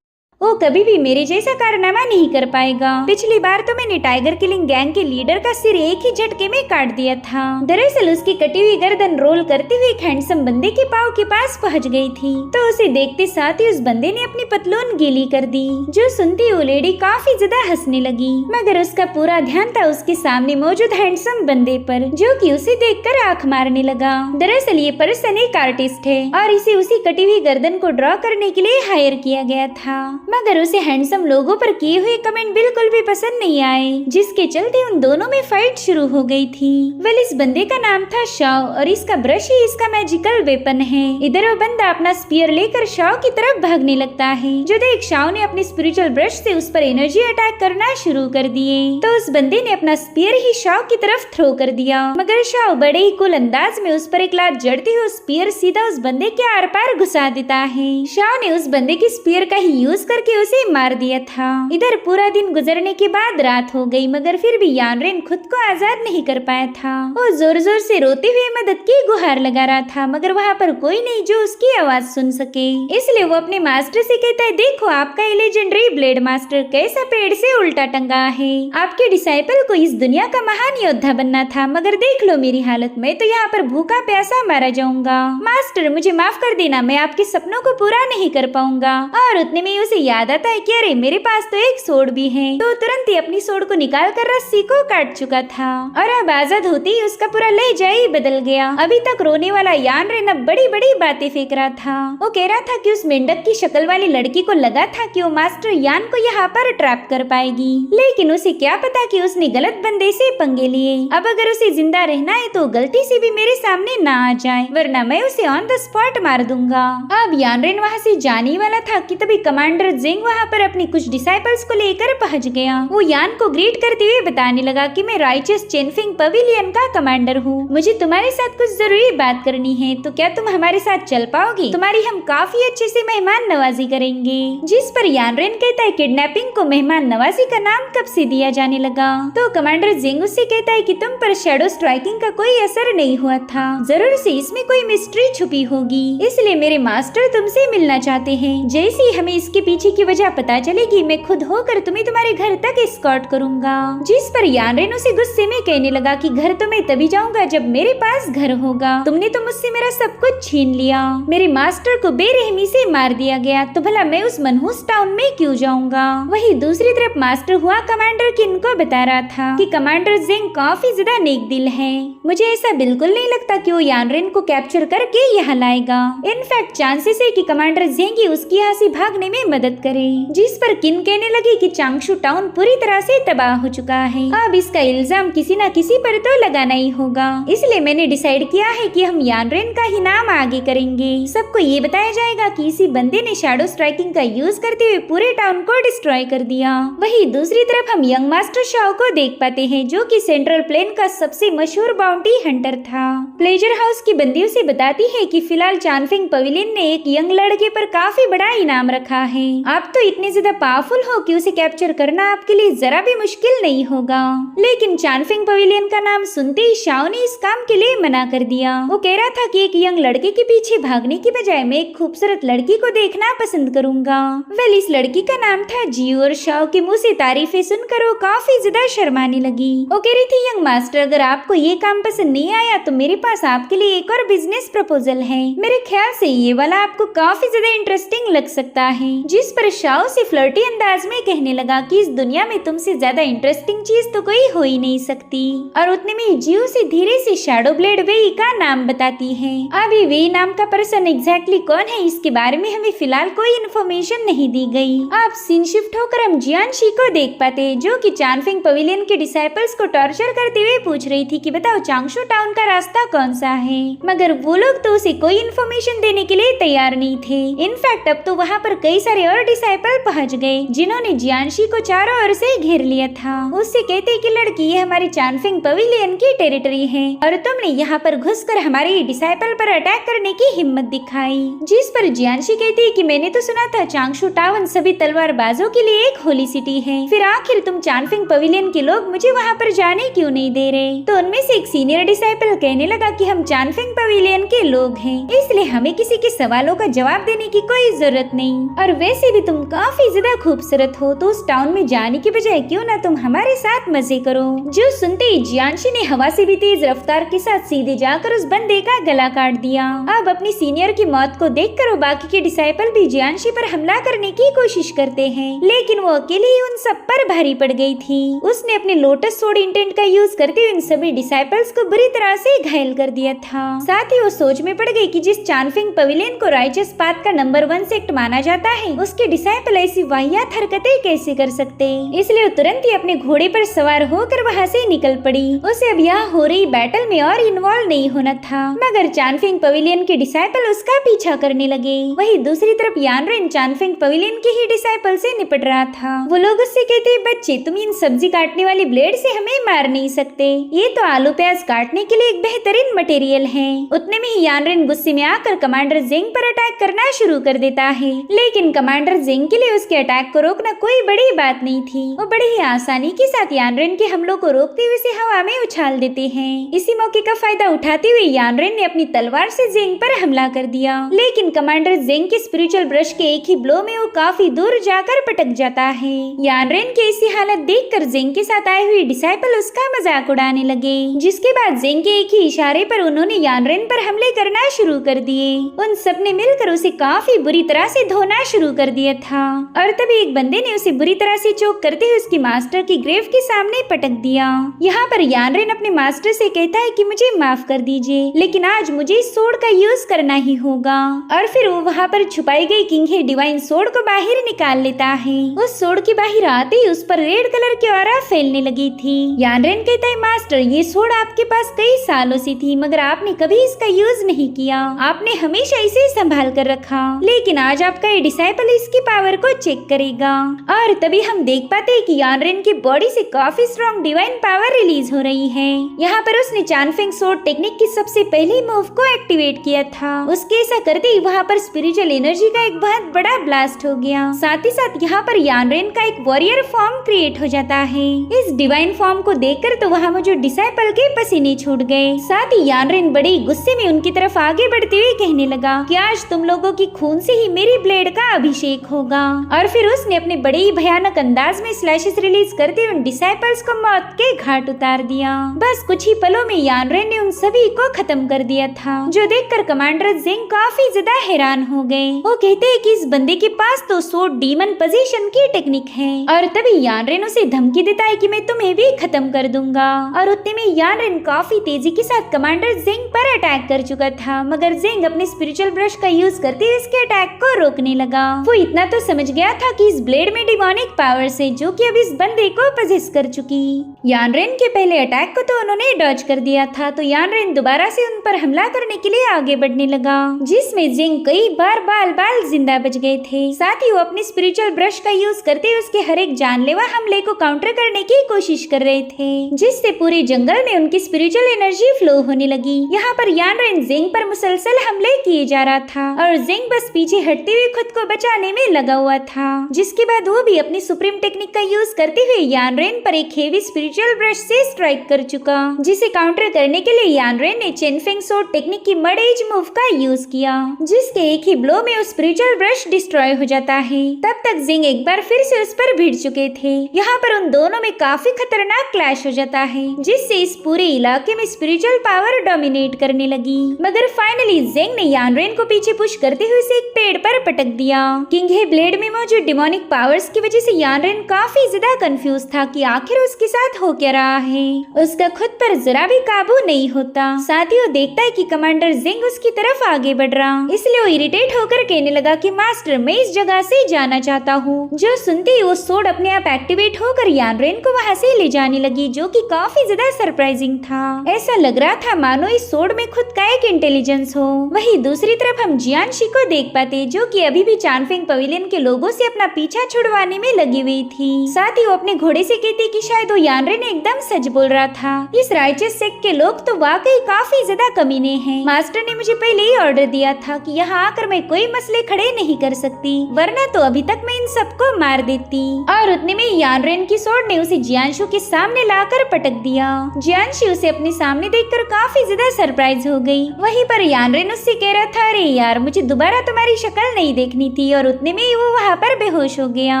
वो कभी भी मेरे जैसा कारनामा नहीं कर पाएगा। पिछली बार तो मैंने टाइगर किलिंग गैंग के लीडर का सिर एक ही झटके में काट दिया था। दरअसल उसकी कटी हुई गर्दन रोल करते हुए एक हैंडसम बंदे के पाँव के पास पहुंच गई थी, तो उसे देखते साथ ही उस बंदे ने अपनी पतलून गीली कर दी, जो सुनती वो लेडी काफी ज्यादा हंसने लगी। मगर उसका पूरा ध्यान था उसके सामने मौजूद हैंडसम बंदे पर, जो कि उसे देखकर आंख मारने लगा। दरअसल ये पर्सन एक आर्टिस्ट है और इसे उसी कटी हुई गर्दन को ड्रॉ करने के लिए हायर किया गया था, मगर उसे हैंडसम लोगों पर किए हुए कमेंट बिल्कुल भी पसंद नहीं आए, जिसके चलते उन दोनों में फाइट शुरू हो गई थी। वेल, इस बंदे का नाम था शाओ और इसका ब्रश ही इसका मैजिकल वेपन है। इधर वो बंदा अपना स्पीयर लेकर शाओ की तरफ भागने लगता है, जो देख शाओ ने अपने स्पिरिचुअल ब्रश से उस पर एनर्जी अटैक करना शुरू कर दिए, तो उस बंदे ने अपना स्पीयर ही शाओ की तरफ थ्रो कर दिया। मगर शाओ बड़े ही कूल अंदाज में उस पर एक लात जड़ते हुए स्पीयर सीधा उस बंदे के आर पार घुसा देता है। शाओ ने उस बंदे के स्पीयर का ही यूज करके उसे मार दिया था। इधर पूरा दिन गुजरने के बाद रात हो गई, मगर फिर भी यानरिन खुद को आजाद नहीं कर पाया था। वो जोर जोर से रोते हुए मदद की गुहार लगा रहा था, मगर वहाँ पर कोई नहीं जो उसकी आवाज सुन सके। इसलिए वो अपने मास्टर से कहता है, देखो आपका ये लेजेंडरी ब्लेड मास्टर कैसा पेड़ से उल्टा टंगा है। आपके डिसाइपल को इस दुनिया का महान योद्धा बनना था, मगर देख लो मेरी हालत, मैं तो यहाँ पर भूखा प्यासा मारा जाऊंगा। मास्टर मुझे माफ कर देना, मैं आपके सपनों को पूरा नहीं कर पाऊंगा। और उतने में उसे याद आता है कि अरे मेरे पास तो एक सोड भी है, तो तुरंत ही अपनी सोड को निकाल कर रस्सी को काट चुका था और अब आजाद होते ही उसका पूरा लहजा ही बदल गया। अभी तक रोने वाला यान रेन अब बड़ी बड़ी बातें फेंक रहा था। वो कह रहा था कि उस मेंढक की शक्ल वाली लड़की को लगा था कि वो मास्टर यान को यहाँ पर ट्रैप कर पाएगी, लेकिन उसे क्या पता कि उसने गलत बंदे से पंगे लिए। अब अगर उसे जिंदा रहना है तो गलती से भी मेरे सामने ना आ जाए, वरना मैं उसे ऑन द स्पॉट मार दूंगा। अब यान रेन वहाँ से जाने वाला था कि तभी कमांडर जेंग वहाँ पर अपने कुछ डिसाइपल्स को लेकर पहुँच गया। वो यान को ग्रीट करते हुए बताने लगा कि मैं राइचस चेनफिंग पवेलियन का कमांडर हूँ, मुझे तुम्हारे साथ कुछ जरूरी बात करनी है, तो क्या तुम हमारे साथ चल पाओगे? तुम्हारी हम काफी अच्छे से मेहमान नवाजी करेंगे। जिस पर यान रेन कहता है किडनैपिंग को मेहमान नवाजी का नाम कब से दिया जाने लगा? तो कमांडर जेंग उससे कहता है कि तुम पर शैडो स्ट्राइकिंग का कोई असर नहीं हुआ था, जरूर से इसमें कोई मिस्ट्री छुपी होगी, इसलिए मेरे मास्टर तुमसे मिलना चाहते हैं। जैसे ही हमें इसके पीछे की वजह पता चलेगी मैं खुद होकर तुम्हें तुम्हारे घर तक एस्कॉर्ट करूंगा। जिस पर यान रेन उसे गुस्से में कहने लगा कि घर तो मैं तभी जाऊंगा जब मेरे पास घर होगा, तुमने तो मुझसे मेरा सब कुछ छीन लिया, मेरे मास्टर को बेरहमी से मार दिया गया, तो भला मैं उस मनहूस टाउन में क्यों जाऊंगा? वही दूसरी तरफ मास्टर हुआ कमांडर किन को बता रहा था कि कमांडर जेंग काफी ज्यादा नेक दिल है, मुझे ऐसा बिल्कुल नहीं लगता कि वो यान रेन को कैप्चर करके यहाँ लाएगा। इनफैक्ट चांसेस है कि कमांडर जेंग ही उसकी यहाँ से भागने में मदद करे। जिस पर किन कहने लगी कि चांगशु टाउन पूरी तरह से तबाह हो चुका है, अब इसका इल्जाम किसी न किसी पर तो लगाना ही होगा, इसलिए मैंने डिसाइड किया है कि हम यान रेन का ही नाम आगे करेंगे। सबको ये बताया जाएगा कि इसी बंदे ने शैडो स्ट्राइकिंग का यूज करते हुए पूरे टाउन को डिस्ट्रॉय कर दिया। वही दूसरी तरफ हम यंग मास्टर शाओ को देख पाते हैं, जो कि सेंट्रल प्लेन का सबसे मशहूर बाउंटी हंटर था। प्लेजर हाउस की बंदियों से बताती है कि फिलहाल चानफिंग पवेलियन ने एक यंग लड़के पर काफी बड़ा इनाम रखा है, आप तो इतने ज्यादा पावरफुल हो कि उसे कैप्चर करना आपके लिए जरा भी मुश्किल नहीं होगा। लेकिन चानफिंग पवेलियन का नाम सुनते ही शाओ ने इस काम के लिए मना कर दिया। वो कह रहा था कि एक यंग लड़के के पीछे भागने की बजाय मैं एक खूबसूरत लड़की को देखना पसंद करूंगा। वेल, इस लड़की का नाम था जियो और शाओ के मुंह से तारीफें सुनकर वो काफी ज्यादा शर्माने लगी। वो कह रही थी यंग मास्टर, अगर आपको ये काम पसंद नहीं आया तो मेरे पास आपके लिए एक और बिजनेस प्रपोजल है, मेरे ख्याल से ये वाला आपको काफी ज्यादा इंटरेस्टिंग लग सकता है। जिस पर शाओ से फ्लर्टी अंदाज में कहने लगा कि इस दुनिया में तुमसे ज्यादा इंटरेस्टिंग चीज तो कोई हो ही नहीं सकती। और उतने में जियो से धीरे से शैडो ब्लेड वेई का नाम बताती है। अभी वेई नाम का पर्सन एग्जैक्टली कौन है इसके बारे में हमें फिलहाल कोई इन्फॉर्मेशन नहीं दी गई। अब सीन शिफ्ट होकर हम जियानशी को देख पाते हैं, जो कि चानफिंग पवेलियन के डिसाइपल्स को टॉर्चर करते हुए पूछ रही थी कि बताओ चांगशु टाउन का रास्ता कौन सा है, मगर वो लोग तो उसे कोई इन्फॉर्मेशन देने के लिए तैयार नहीं थे। इनफैक्ट अब तो वहाँ पर कई सारे और डिसाइपल पहुँच गए, जिन्होंने जियानशी को चारों ओर से घेर लिया था। उससे कहते कि लड़की ये हमारी चानफिंग पवेलियन की टेरिटरी है और तुमने यहाँ पर घुसकर हमारे डिसाइपल पर अटैक करने की हिम्मत दिखाई। जिस पर जियानशी कहती है कि मैंने तो सुना था चांगशु टाउन सभी तलवारबाजों के लिए एक होली सिटी है, फिर आखिर तुम चानफिंग पवेलियन के लोग मुझे वहाँ पर जाने क्यों नहीं दे रहे? तो उनमें से एक सीनियर डिसाइपल कहने लगा कि हम चानफिंग पवेलियन के लोग हैं, इसलिए हमें किसी के सवालों का जवाब देने की कोई जरूरत नहीं, और वैसे भी तुम काफी ज्यादा खूबसूरत हो, तो उस टाउन में जाने की बजाय क्यों ना तुम हमारे साथ मजे करो। जो सुनते ही जियानशी ने हवा से भी तेज रफ्तार के साथ सीधे जाकर उस बंदे का गला काट दिया। अब अपनी सीनियर की मौत को देखकर वो बाकी के डिसाइपल भी जियानशी पर हमला करने की कोशिश करते हैं, लेकिन वो अकेले ही उन सब पर भारी पड़ गई थी। उसने अपने लोटस सोड इंटेंट का यूज करते हुए इन सभी डिसाइपल्स को बुरी तरह से घायल कर दिया था। साथ ही वो सोच में पड़ गई कि जिस चानफिंग पवेलियन को राइचस पाथ का नंबर 1 सेक्ट माना जाता है, उसके डिसाइपल ऐसी वाहियात हरकतें कैसे कर सकते। इसलिए वो तुरंत ही अपने घोड़े पर सवार होकर वहाँ से निकल पड़ी। उसे अब यहाँ हो रही बैटल में और इन्वॉल्व नहीं होना था, मगर चानफिंग पवेलियन के डिसाइपल उसका पीछा करने लगे। वही दूसरी तरफ यान रेन चानफिंग पवेलियन के ही डिसाइपल से निपट रहा था। वो लोग उससे कहते, बच्चे तुम इन सब्जी काटने वाली ब्लेड से हमें मार नहीं सकते, ये तो आलू प्याज काटने के लिए एक बेहतरीन मटेरियल है। उतने में ही यान रेन गुस्से में आकर कमांडर जेंग पर अटैक करना शुरू कर देता है, लेकिन कमांडर जेंग के लिए उसके अटैक को रोकना कोई बड़ी बात नहीं थी। वो बड़े ही आसानी के साथ यान रेन के हमलों को रोकते हुए उसे हवा में उछाल देते हैं। इसी मौके का फायदा उठाते हुए यान रेन ने अपनी तलवार से जेंग पर हमला कर दिया, लेकिन कमांडर जेंग के स्पिरिचुअल ब्रश के एक ही ब्लो में वो काफी दूर जाकर पटक जाता है। यान रेन की ऐसी हालत देखकर जेंग के साथ आए हुए डिसाइपल उसका मजाक उड़ाने लगे, जिसके बाद जेंग के एक ही इशारे पर उन्होंने यान रेन पर हमले करना शुरू कर दिए। उन सब ने मिलकर उसे काफी बुरी तरह से धोना शुरू कर दिया था और तभी एक बंदे ने उसे बुरी तरह से चोक करते हुए उसकी मास्टर की ग्रेव के सामने पटक दिया। यहाँ पर यानरेन अपने मास्टर से कहता है कि मुझे माफ कर दीजिए, लेकिन आज मुझे इस सोड का यूज करना ही होगा। और फिर वो वहाँ पर छुपाई गई किंग हे डिवाइन सोड को बाहर निकाल लेता है। उस सोड के बाहर आते ही उस पर रेड कलर की ऑरा फैलने लगी थी। यानरेन कहता है मास्टर, ये सोड आपके पास कई सालों से थी, मगर आपने कभी इसका यूज नहीं किया। आपने हमेशा इसे संभाल कर रखा, लेकिन आज आपका ये डिसाइपल इसकी पावर को चेक करेगा। और तभी हम देख पाते हैं कि यानरेन की बॉडी से काफी स्ट्रॉन्ग डिवाइन पावर रिलीज हो रही है। यहाँ पर उसने चानफेंग सोड टेक्निक की सबसे पहले मूव को एक्टिवेट किया था। उसके ऐसा करते ही वहाँ पर स्पिरिचुअल एनर्जी का एक बहुत बड़ा ब्लास्ट हो गया। साथ ही साथ यहाँ पर यानरेन का एक वॉरियर फॉर्म क्रिएट हो जाता है। इस डिवाइन फॉर्म को देखकर तो वहाँ मौजूद डिसाइपल के पसीने छूट गए। साथ ही यानरेन बड़े गुस्से में उनकी तरफ आगे बढ़ते हुए कहने लगा कि आज तुम लोगों की खून से ही मेरी ब्लेड का अभिषेक होगा। और फिर उसने अपने बड़े ही भयानक अंदाज में स्लैशेस रिलीज करते हुए उन डिसाइपल्स को मौत के घाट उतार दिया। बस कुछ ही पलों में यानरेन ने उन सभी को खत्म कर दिया था, जो देखकर कमांडर जिंग काफी ज्यादा हैरान हो गए। वो कहते हैं कि इस बंदे के पास तो सोड डीमन पोजीशन की टेक्निक है। और तभी यानरेन उसे धमकी देता है कि मैं तुम्हें भी खत्म कर दूंगा। और उतने में यानरेन काफी तेजी के साथ कमांडर जिंग पर अटैक कर चुका था, मगर जिंग अपने स्पिरिचुअल ब्रश का यूज करते हुए इसके अटैक को रोकने लगा। वो इतना तो समझ गया था कि इस ब्लेड में डिमोनिक पावर्स है, जो कि अब इस बंदे को पजेस कर चुकी। यानरेन के पहले अटैक को तो उन्होंने डॉज कर दिया था, तो यानरेन दोबारा से उन पर हमला करने के लिए आगे बढ़ने लगा, जिसमें जिंग कई बार बाल जिंदा बच गए थे। साथ ही वो अपनी स्पिरिचुअल ब्रश का यूज करते उसके हर एक जानलेवा हमले को काउंटर करने की कोशिश कर रहे थे, जिससे पूरे जंगल में उनकी स्पिरिचुअल एनर्जी फ्लो होने लगी। यहाँ पर यानरेन जिंग पर मुसलसल हमले किए जा रहा था और जिंग बस पीछे हटते हुए खुद को बचाने में लगा हुआ था। जिसके बाद वो भी अपनी सुप्रीम टेक्निक का यूज करते हुए यानरेन पर एक हेवी स्पिरिचुअल ब्रश से स्ट्राइक कर चुका, जिसे काउंटर करने के लिए यानरेन ने चेनफेंग सोड टेक्निक की मड एज मूव का यूज किया, जिसके एक ही ब्लो में उस स्पिरिचुअल ब्रश डिस्ट्रॉय हो जाता है। तब तक जिंग एक बार फिर से उस पर भिड़ चुके थे। यहाँ पर उन दोनों में काफी खतरनाक क्लैश हो जाता है, जिससे इस पूरे इलाके में स्पिरिचुअल पावर डोमिनेट करने लगी। मगर फाइनली जिंग ने यानरेन को पीछे पुश करते हुए उसे एक पेड़ पर पटक दिया। किंग हे ब्लेड में मौजूद डिमोनिक पावर्स की वजह से यानरेन काफी ज्यादा कंफ्यूज था कि आखिर उसके साथ हो क्या रहा है। उसका खुद पर जरा भी काबू नहीं होता। साथ ही वो देखता है कि कमांडर जिंग उसकी तरफ आगे बढ़ रहा, इसलिए वो इरिटेट होकर कहने लगा कि मास्टर, मैं इस जगह से जाना चाहता हूँ। जो सुनते ही वो सोड अपने आप एक्टिवेट होकर यानरेन को वहाँ से ले जाने लगी, जो कि काफी ज्यादा सरप्राइजिंग था। ऐसा लग रहा था मानो इस सोड में खुद का एक इंटेलिजेंस हो। वहीं दूसरी तरफ हम जियानशी को देख पाते, जो कि अभी भी चानफेंग पवेलियन के लोगों से अपना पीछा छुड़वाने में लगी हुई थी। साथ ही वो अपने घोड़े से कहती कि शायद वो यानरेन एकदम सच बोल रहा था। इस राइचस सेक्ट के लोग तो वाकई काफी ज्यादा कमीने हैं। मास्टर ने मुझे पहले ही ऑर्डर दिया था कि यहाँ आकर मैं कोई मसले खड़े नहीं कर सकती, वरना तो अभी तक मैं इन सबको मार देती। और उतने में यानरेन की सोड ने उसे जियानशु के सामने लाकर पटक दिया। जियानशी उसे अपने सामने देखकर काफी ज्यादा सरप्राइज हो गई। वहीं पर यानरेन उससे कह रहा था, अरे यार, मुझे दोबारा तुम्हारी शक्ल नहीं देखनी थी। और उतने में वो वहाँ पर बेहोश हो गया।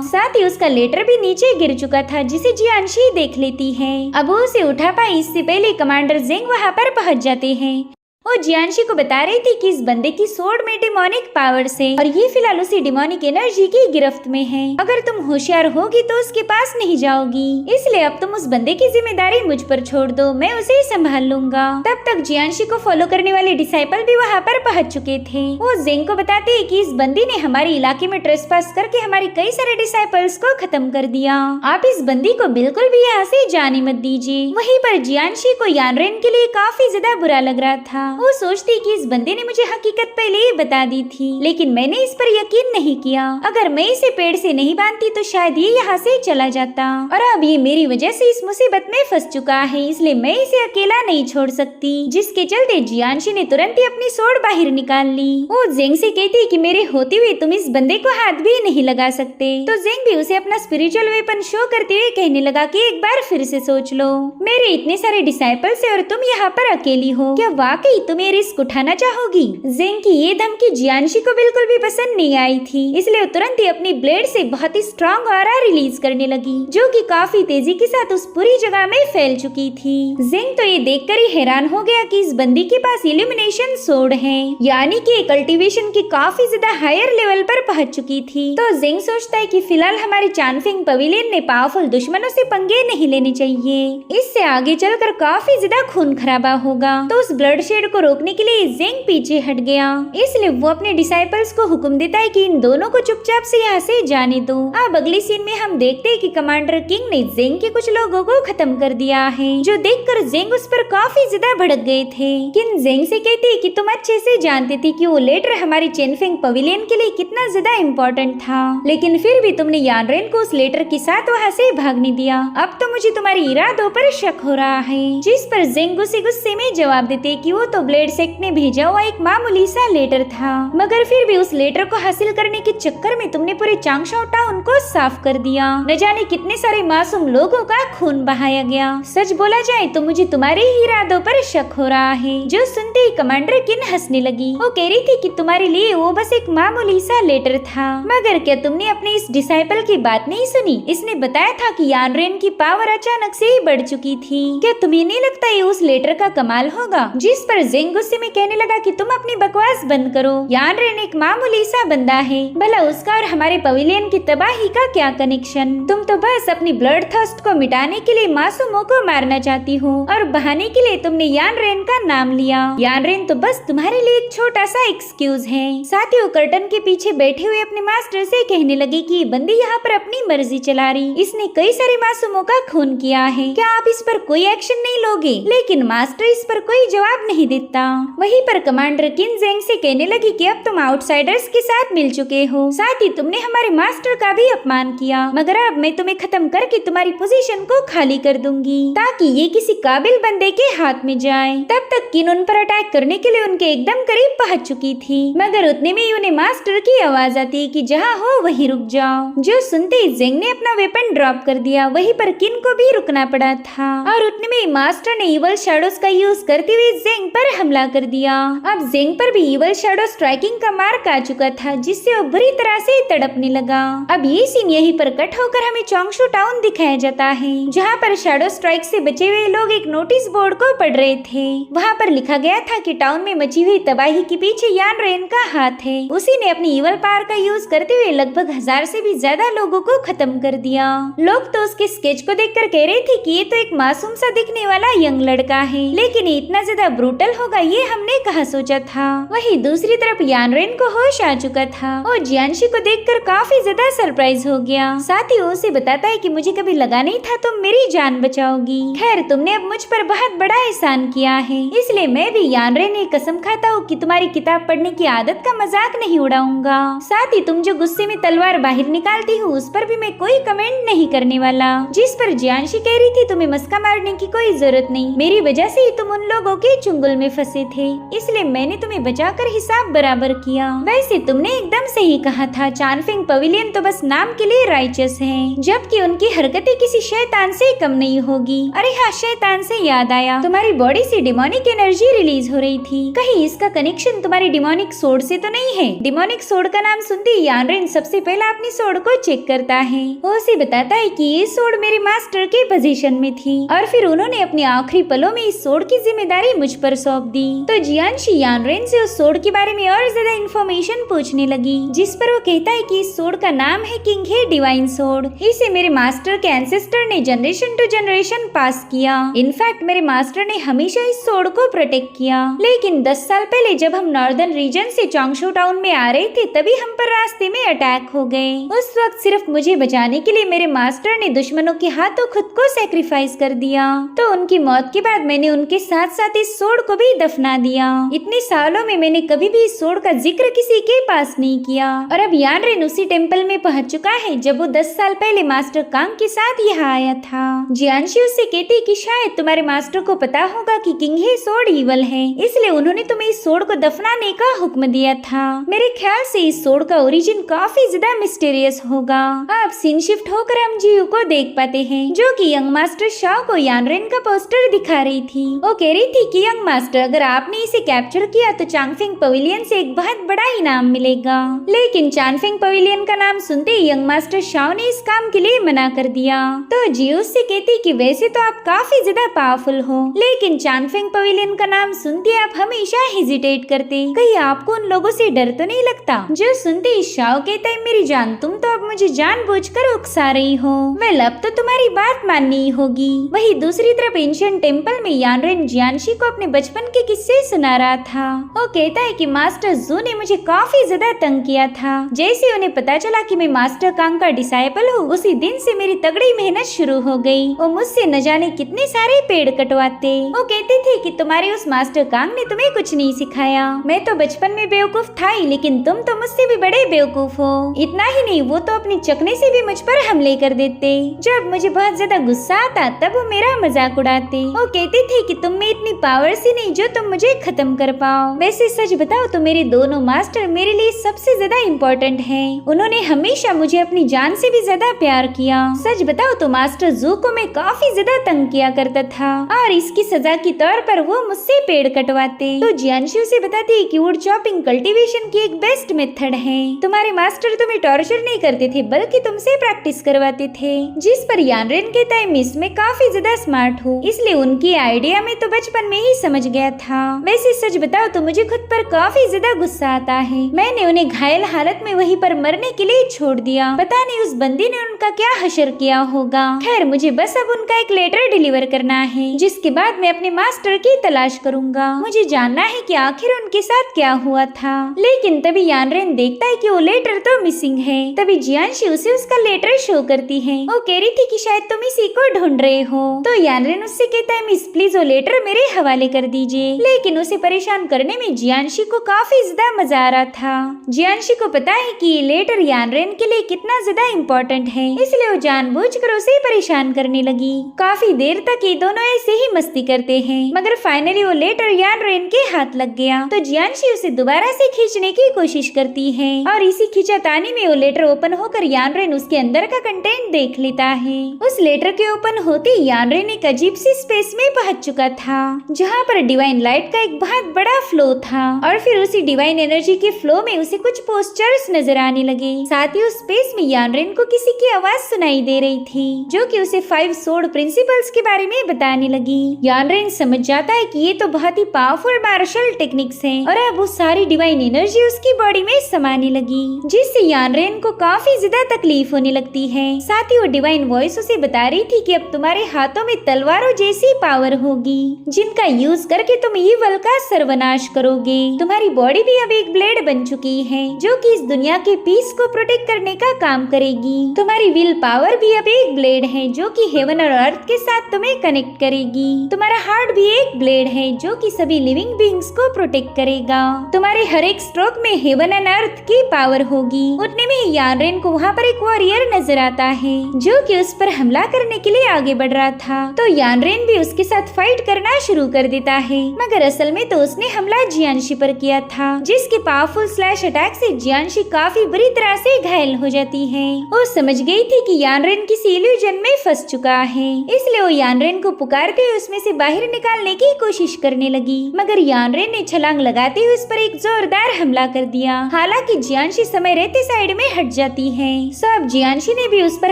साथ ही उसका लेटर भी नीचे गिर चुका था, जिसे जियानशी देख लेती है। अब वो उसे उठा पाई इससे पहले कमांडर जिंग वहाँ पर पहुँच जाते हैं। वो जियानशी को बता रही थी कि इस बंदे की सोड में डिमोनिक पावर्स है और ये फिलहाल उसी डिमोनिक एनर्जी की गिरफ्त में है। अगर तुम होशियार होगी तो उसके पास नहीं जाओगी, इसलिए अब तुम उस बंदे की जिम्मेदारी मुझ पर छोड़ दो, मैं उसे ही संभाल लूंगा। तब तक जियानशी को फॉलो करने वाले डिसाइपल भी वहाँ पर पहुँच चुके थे। वो जिंग को बताते हैं कि इस बंदी ने हमारे इलाके में ट्रेसपास करके हमारे कई सारे डिसाइपल्स को खत्म कर दिया। आप इस बंदी को बिल्कुल भी यहाँ से जाने मत दीजिए। वहीं पर जियानशी को यानरेन के लिए काफी ज्यादा बुरा लग रहा था। वो सोचती कि इस बंदे ने मुझे हकीकत पहले ही बता दी थी, लेकिन मैंने इस पर यकीन नहीं किया। अगर मैं इसे पेड़ से नहीं बांधती तो शायद ये यहाँ से चला जाता, और अब ये मेरी वजह से इस मुसीबत में फंस चुका है, इसलिए मैं इसे अकेला नहीं छोड़ सकती। जिसके चलते जियानशी ने तुरंत ही अपनी सोड बाहर निकाल ली। वो जिंग से कहती कि मेरे होते हुए तुम इस बंदे को हाथ भी नहीं लगा सकते। तो जिंग भी उसे अपना स्पिरिचुअल वेपन शो करते हुए कहने लगा कि एक बार फिर से सोच लो, मेरे इतने सारे डिसाइपल्स है और तुम यहाँ पर अकेली हो। क्या वाकई तुम ये रिस्क उठाना चाहोगी? जेंग की ये धमकी जियांशी को बिल्कुल भी पसंद नहीं आई थी, इसलिए वो तुरंत ही अपनी ब्लेड से बहुत ही स्ट्रॉन्ग ऑरा रिलीज करने लगी, जो कि काफी तेजी के साथ उस पूरी जगह में फैल चुकी थी। जेंग तो ये देखकर ही हैरान हो गया कि इस बंदी के पास इल्यूमिनेशन सोर्ड है, यानी कि कल्टीवेशन की काफी ज्यादा हायर लेवल पर पहुंच चुकी थी। तो जेंग सोचता है कि फिलहाल हमारे चानफिंग पवेलियन ने पावरफुल दुश्मनों से पंगे नहीं लेने चाहिए, इससे आगे चलकर काफी ज्यादा खून खराबा होगा। तो उस ब्लड शेड को रोकने के लिए जेंग पीछे हट गया, इसलिए वो अपने डिसाइपल्स को हुक्म देता है कि इन दोनों को चुपचाप से यहाँ से जाने दो। अब अगली सीन में हम देखते हैं कि कमांडर किंग ने जेंग के कुछ लोगों को खत्म कर दिया है, जो देखकर जेंग उस पर काफी ज्यादा भड़क गए थे। किंग जेंग से कहती है कि तुम अच्छे से जानती थी कि वो लेटर हमारी चेनफेंग पवेलियन के लिए कितना ज्यादा इम्पोर्टेंट था, लेकिन फिर भी तुमने यानरेन को उस लेटर के साथ वहाँ से भागने दिया। अब तो मुझे तुम्हारी इरादों पर शक हो रहा है। जिस पर जेंग गुस्से में जवाब देते कि वो तो ब्लेड सेक्ट ने भेजा हुआ एक मामूली सा लेटर था, मगर फिर भी उस लेटर को हासिल करने के चक्कर में तुमने पूरे चांगशाओ टाउन को साफ कर दिया। न जाने कितने सारे मासूम लोगों का खून बहाया गया। सच बोला जाए तो मुझे तुम्हारे ही इरादों पर शक हो रहा है। जो सुनते ही कमांडर किन हंसने लगी। वो कह रही थी कि तुम्हारे लिए वो बस एक मामूली सा लेटर था, मगर क्या तुमने अपने इस डिसाइपल की बात नहीं सुनी? इसने बताया था कि यानरेन की पावर अचानक से ही बढ़ चुकी थी। क्या तुम्हें नहीं लगता ये उस लेटर का कमाल होगा? जिस पर जेंग गुस्से में कहने लगा कि तुम अपनी बकवास बंद करो। यानरेन एक मामूली सा बंदा है, भला उसका और हमारे पवेलियन की तबाही का क्या कनेक्शन? तुम तो बस अपनी ब्लड थर्स्ट को मिटाने के लिए मासूमों को मारना चाहती हो, और बहाने के लिए तुमने यानरेन का नाम लिया। यानरेन तो बस तुम्हारे लिए एक छोटा सा एक्सक्यूज है। साथ ही वो कर्टन के पीछे बैठे हुए अपने मास्टर से कहने लगे कि ये बंदी यहाँ पर अपनी मर्जी चला रही, इसने कई सारे मासूमों का खून किया है, क्या आप इस पर कोई एक्शन नहीं लोगे? लेकिन मास्टर इस पर कोई जवाब नहीं देता। वहीं पर कमांडर किन जेंग से कहने लगी कि अब तुम आउटसाइडर्स के साथ मिल चुके हो, साथ ही तुमने हमारे मास्टर का भी अपमान किया, मगर अब मैं तुम्हें खत्म करके तुम्हारी पोजीशन को खाली कर दूंगी, ताकि ये किसी काबिल बंदे के हाथ में जाए। तब तक किन उन पर अटैक करने के लिए उनके एकदम करीब पहुंच चुकी थी, मगर उतने में ही उन्हें मास्टर की आवाज आती है कि जहाँ हो वहीं रुक जाओ। जो सुनते ही जेंग ने अपना वेपन ड्रॉप कर दिया। वहीं पर किन को भी रुकना पड़ा था, और उतने में ही मास्टर ने इवल शैडोज का यूज करते हुए जेंग पर हमला कर दिया। अब जेंग पर भी इवल शैडो स्ट्राइकिंग का मार्क आ चुका था, जिससे वो बुरी तरह से तड़पने लगा। अब ये सीन यहीं पर कट होकर हमें चोंगशू टाउन दिखाया जाता है, जहाँ पर शैडो स्ट्राइक से बचे हुए लोग एक नोटिस बोर्ड को पढ़ रहे थे। वहाँ पर लिखा गया था कि टाउन में मची हुई तबाही के पीछे यानरेन का हाथ है। उसी ने अपनी इवल पावर का यूज करते हुए लगभग 1000 से भी ज्यादा लोगों को खत्म कर दिया। लोग तो उसके स्केच को देखकर कह रहे थे कि ये तो एक मासूम सा दिखने वाला यंग लड़का है, लेकिन ये इतना ज्यादा ब्रूटल होगा ये हमने कहाँ सोचा था। वहीं दूसरी तरफ यानरेन को होश आ चुका था और जियांशी को देखकर काफी ज्यादा सरप्राइज हो गया। साथ ही वो उसे बताता है कि मुझे कभी लगा नहीं था तुम मेरी जान बचाओगी। खैर तुमने अब मुझ पर बहुत बड़ा एहसान किया है, इसलिए मैं भी यानरेन ने कसम खाता हूँ कि तुम्हारी किताब पढ़ने की आदत का मजाक नहीं उड़ाऊंगा। साथ ही तुम जो गुस्से में तलवार बाहर निकालती हो उस पर भी मैं कोई कमेंट नहीं करने वाला। जिस पर जियांशी कह रही थी तुम्हें मस्का मारने की कोई जरूरत नहीं, मेरी वजह से ही तुम उन लोगों के चुंगल में फंसे थे, इसलिए मैंने तुम्हें बचाकर हिसाब बराबर किया। वैसे तुमने एकदम सही कहा था, चानफिंग पवेलियन तो बस नाम के लिए राइचस है, जबकि उनकी हरकतें किसी शैतान से कम नहीं होगी। अरे हाँ, शैतान से याद आया, तुम्हारी बॉडी से डिमोनिक एनर्जी रिलीज हो रही थी, कहीं इसका कनेक्शन तुम्हारी डिमोनिक सोर्ड से तो नहीं है? डिमोनिक सोर्ड का नाम सुनते ही यानरेन सबसे पहले अपनी सोर्ड को चेक करता है। वो उसे बताता है कि ये सोर्ड मेरे मास्टर के पोजीशन में थी, और फिर उन्होंने अपने आखिरी पलों में इस सोर्ड की जिम्मेदारी मुझ पर सौंप दी। तो जियांशी यानरेन से उस सोर्ड के बारे में और ज्यादा इंफॉर्मेशन पूछने लगी, जिस पर वो कहता है कि इस सोर्ड का नाम है किंग हे डिवाइन सोर्ड। इसे मेरे मास्टर के एंसेस्टर ने जनरेशन टू जनरेशन पास किया। इनफैक्ट मेरे मास्टर ने हमेशा इस सोर्ड को प्रोटेक्ट किया, लेकिन 10 साल पहले जब हम नॉर्दर्न रीजन से चोंगशू टाउन में आ रहे थे तभी हम पर रास्ते में अटैक हो गए। उस वक्त सिर्फ मुझे बचाने के लिए मेरे मास्टर ने दुश्मनों के हाथों खुद को सैक्रिफाइस कर दिया। तो उनकी मौत के बाद मैंने उनके साथ साथ इस सोर्ड को भी दफना दिया। इतने सालों में मैंने कभी भी इस सोर्ड का जिक्र किसी के पास नहीं किया। और अब यानरेन उसी टेम्पल में पहुंच चुका है जब वो 10 साल पहले मास्टर कांग के साथ यहाँ आया था। जियांशी उससे कहती कि शायद तुम्हारे मास्टर को पता होगा कि किंग हे सोर्ड स्वॉर्ड ईवल है, इसलिए उन्होंने तुम्हें इस स्वॉर्ड को दफनाने का हुक्म दिया था। मेरे ख्याल से इस स्वॉर्ड का ओरिजिन काफी ज्यादा मिस्टीरियस होगा। अब सीन शिफ्ट होकर हम जियू को देख पाते हैं, जो कि यंग मास्टर शाओ को यानरेन का पोस्टर दिखा रही थी। वो कह रही थी कि यंग मास्टर, अगर आपने इसे कैप्चर किया तो चांगफेंग पवेलियन से एक बहुत बड़ा इनाम मिलेगा। लेकिन चांगफेंग पवेलियन का नाम सुनते ही यंग मास्टर शाओ ने इस काम के लिए मना कर दिया। तो जियू से कहती कि वैसे तो आप काफी ज्यादा पावरफुल हो, लेकिन चांगफेंग पवेलियन का नाम सुनते आप हमेशा हेजिटेट करते। कहीं आपको उन लोगों से डर तो नहीं लगता? जो सुनते ही शाओ कहता है, मेरी जान, तुम तो अब मुझे जानबूझकर उकसा रही हो। वेल, अब तो तुम्हारी बात माननी होगी। वही दूसरी तरफ एंशिएंट टेम्पल में यानरेन जियांशी को अपने बचपन के किस्से सुना रहा था। वो कहता है कि मास्टर जू ने मुझे काफी ज्यादा तंग किया था। जैसे उन्हें पता चला कि मैं मास्टर कांग का डिसाइपल हूँ, उसी दिन से मेरी तगड़ी मेहनत शुरू हो गई। वो मुझसे न जाने कितने सारे पेड़ कटवाते। वो कहते थे कि तुम्हारे उस मास्टर कांग ने तुम्हें कुछ नहीं सिखाया। मैं तो बचपन में बेवकूफ था ही, लेकिन तुम तो मुझसे भी बड़े बेवकूफ हो। इतना ही नहीं, वो तो अपने चकने से भी मुझ पर हमले कर देते। जब मुझे बहुत ज्यादा गुस्सा आता तब वो मेरा मजाक उड़ाते। वो कहते थे कि तुम में इतनी पावर सी नहीं जो तुम मुझे खत्म कर पाओ। वैसे सच बताओ तो मेरे दोनों मास्टर मेरे लिए सबसे ज्यादा इम्पोर्टेंट हैं। उन्होंने हमेशा मुझे अपनी जान से भी ज्यादा प्यार किया। सच बताओ तो मास्टर जू को मैं काफी ज्यादा तंग किया करता था, और इसकी सजा के तौर पर वो मुझसे पेड़ कटवाते। तो जियांशी से बताती कि वुड चॉपिंग कल्टीवेशन की एक बेस्ट मेथड है। तुम्हारे मास्टर तुम्हें टॉर्चर नहीं करते थे, बल्कि तुमसे प्रैक्टिस करवाते थे। जिस पर यानरेन कहता है, मिस मैं काफी ज्यादा स्मार्ट हूँ, इसलिए उनकी आइडिया में तो बचपन में ही समझ गया था। वैसे सच बताओ तो मुझे खुद पर काफी ज्यादा गुस्सा आता है। मैंने उन्हें घायल हालत में वहीं पर मरने के लिए छोड़ दिया। पता नहीं उस बंदी ने उनका क्या हशर किया होगा। खैर, मुझे बस अब उनका एक लेटर डिलीवर करना है, जिसके बाद मैं अपने मास्टर की तलाश करूंगा। मुझे जानना है कि आखिर उनके साथ क्या हुआ था। लेकिन तभी यानरेन देखता है कि वो लेटर तो मिसिंग है। तभी जियांशी उसे उसका लेटर शो करती है। वो कह रही थी कि शायद तुम इसी को ढूंढ रहे हो। तो यानरेन उससे कहता है, मिस प्लीज वो लेटर मेरे हवाले कर दीजिए। लेकिन उसे परेशान करने में जियांशी को काफी ज्यादा मजा आ रहा था। जियांशी को पता है कि ये लेटर यानरेन के लिए कितना ज्यादा इम्पोर्टेंट है, इसलिए वो जानबूझकर उसे परेशान करने लगी। काफी देर तक ये दोनों ऐसे ही मस्ती करते हैं, मगर फाइनली वो लेटर यानरेन के हाथ लग गया। तो जियांशी उसे दोबारा से खींचने की कोशिश करती है, और इसी खींचातानी में वो लेटर ओपन होकर यानरेन उसके अंदर का कंटेंट देख लेता है। उस लेटर के ओपन होते यानरेन एक अजीब सी स्पेस में पहुंच चुका था, जहां पर डिवाइन लाइट का एक बहुत बड़ा फ्लो था, और फिर उसी डिवाइन एनर्जी के फ्लो में उसे कुछ पोस्टर्स नजर आने लगे। साथ ही उस स्पेस में यानरेन को किसी की आवाज सुनाई दे रही थी, जो कि उसे 5 स्वॉर्ड प्रिंसिपल्स के बारे में बताने लगी। यानरेन समझ जाता है कि ये तो बहुत ही पावरफुल मार्शल टेक्निक्स हैं, और अब वो सारी डिवाइन एनर्जी उसकी बॉडी में समाने लगी, जिससे यानरेन को काफी ज्यादा तकलीफ होने लगती है। साथ ही वो डिवाइन वॉइस उसे बता रही थी कि अब तुम्हारे हाथों में तलवारों जैसी पावर होगी, जिनका यूज करके तुम ईवल का सर्वनाश करोगे। तुम्हारी बॉडी भी अब एक ब्लेड बन चुकी है, जो कि इस दुनिया के पीस को प्रोटेक्ट करने का काम करेगी। तुम्हारी विल पावर भी अब एक ब्लेड है, जो कि हेवन और अर्थ के साथ तुम्हें कनेक्ट करेगी। तुम्हारा हार्ट भी एक ब्लेड है, जो कि सभी लिविंग बीइंग्स को प्रोटेक्ट करेगा। तुम्हारे हर एक स्ट्रोक में हेवन एंड अर्थ की पावर होगी। उतने में ही यानरेन को वहाँ पर एक वॉरियर नजर आता है, जो कि उस पर हमला करने के लिए आगे बढ़ रहा था। तो यानरेन भी उसके साथ फाइट करना शुरू कर देता है, मगर असल में तो उसने हमला जियांशी पर किया था, जिसके पावरफुल स्लैश अटैक से जियांशी काफी बुरी तरह से घायल हो जाती है। वो समझ गई थी कि यानरेन किसी इल्यूजन में फंस चुका है, इसलिए वो यानरेन को पुकारते हुए उसमें से बाहर निकालने की कोशिश करने लगी, मगर यानरेन ने छलांग लगाते हुए उस पर एक जोरदार हमला कर दिया। हालांकि जियांशी समय रहते साइड में हट जाती है। अब जियांशी ने भी उस पर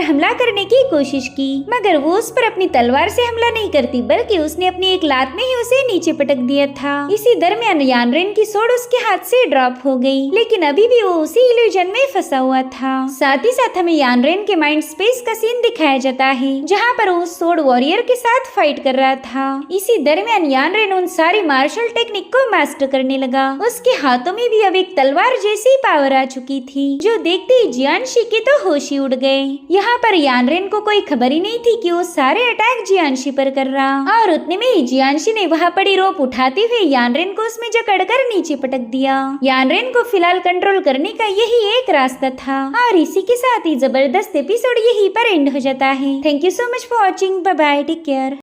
हमला करने की कोशिश की, मगर वो उस पर अपनी तलवार से हमला नहीं करती, बल्कि उसने अपनी एक लात में ही उसे नीचे पटक दिया था। इसी दरमियान यानरेन की सोड उसके हाथ से ड्रॉप हो गई, लेकिन अभी भी वो उसी इल्यूजन में फंसा हुआ था। साथ ही साथ हमें यानरेन के माइंड स्पेस का सीन दिखाया जाता है, जहाँ पर वो सोड वॉरियर के साथ फाइट कर रहा था। इसी दरमियान यानरेन उन सारी मार्शल टेक्निक को मास्टर करने लगा। उसके हाथों में भी अब एक तलवार जैसी पावर आ चुकी थी, जो देखते ही जियांशी के तो होश ही उड़ गए। यहाँ पर यानरेन को कोई खबर ही नहीं थी कि वो सारे अटैक जियांशी पर कर रहा, और उतने में ही जियांशी ने वहाँ पड़ी रोप उठाते हुए यानरेन को उसमें जकड़कर नीचे पटक दिया। यानरेन को फिलहाल कंट्रोल करने का यही एक रास्ता था, और इसी के साथ ही जबरदस्त एपिसोड यहीं पर एंड हो जाता है। Thank you so much for watching. Bye bye, take care.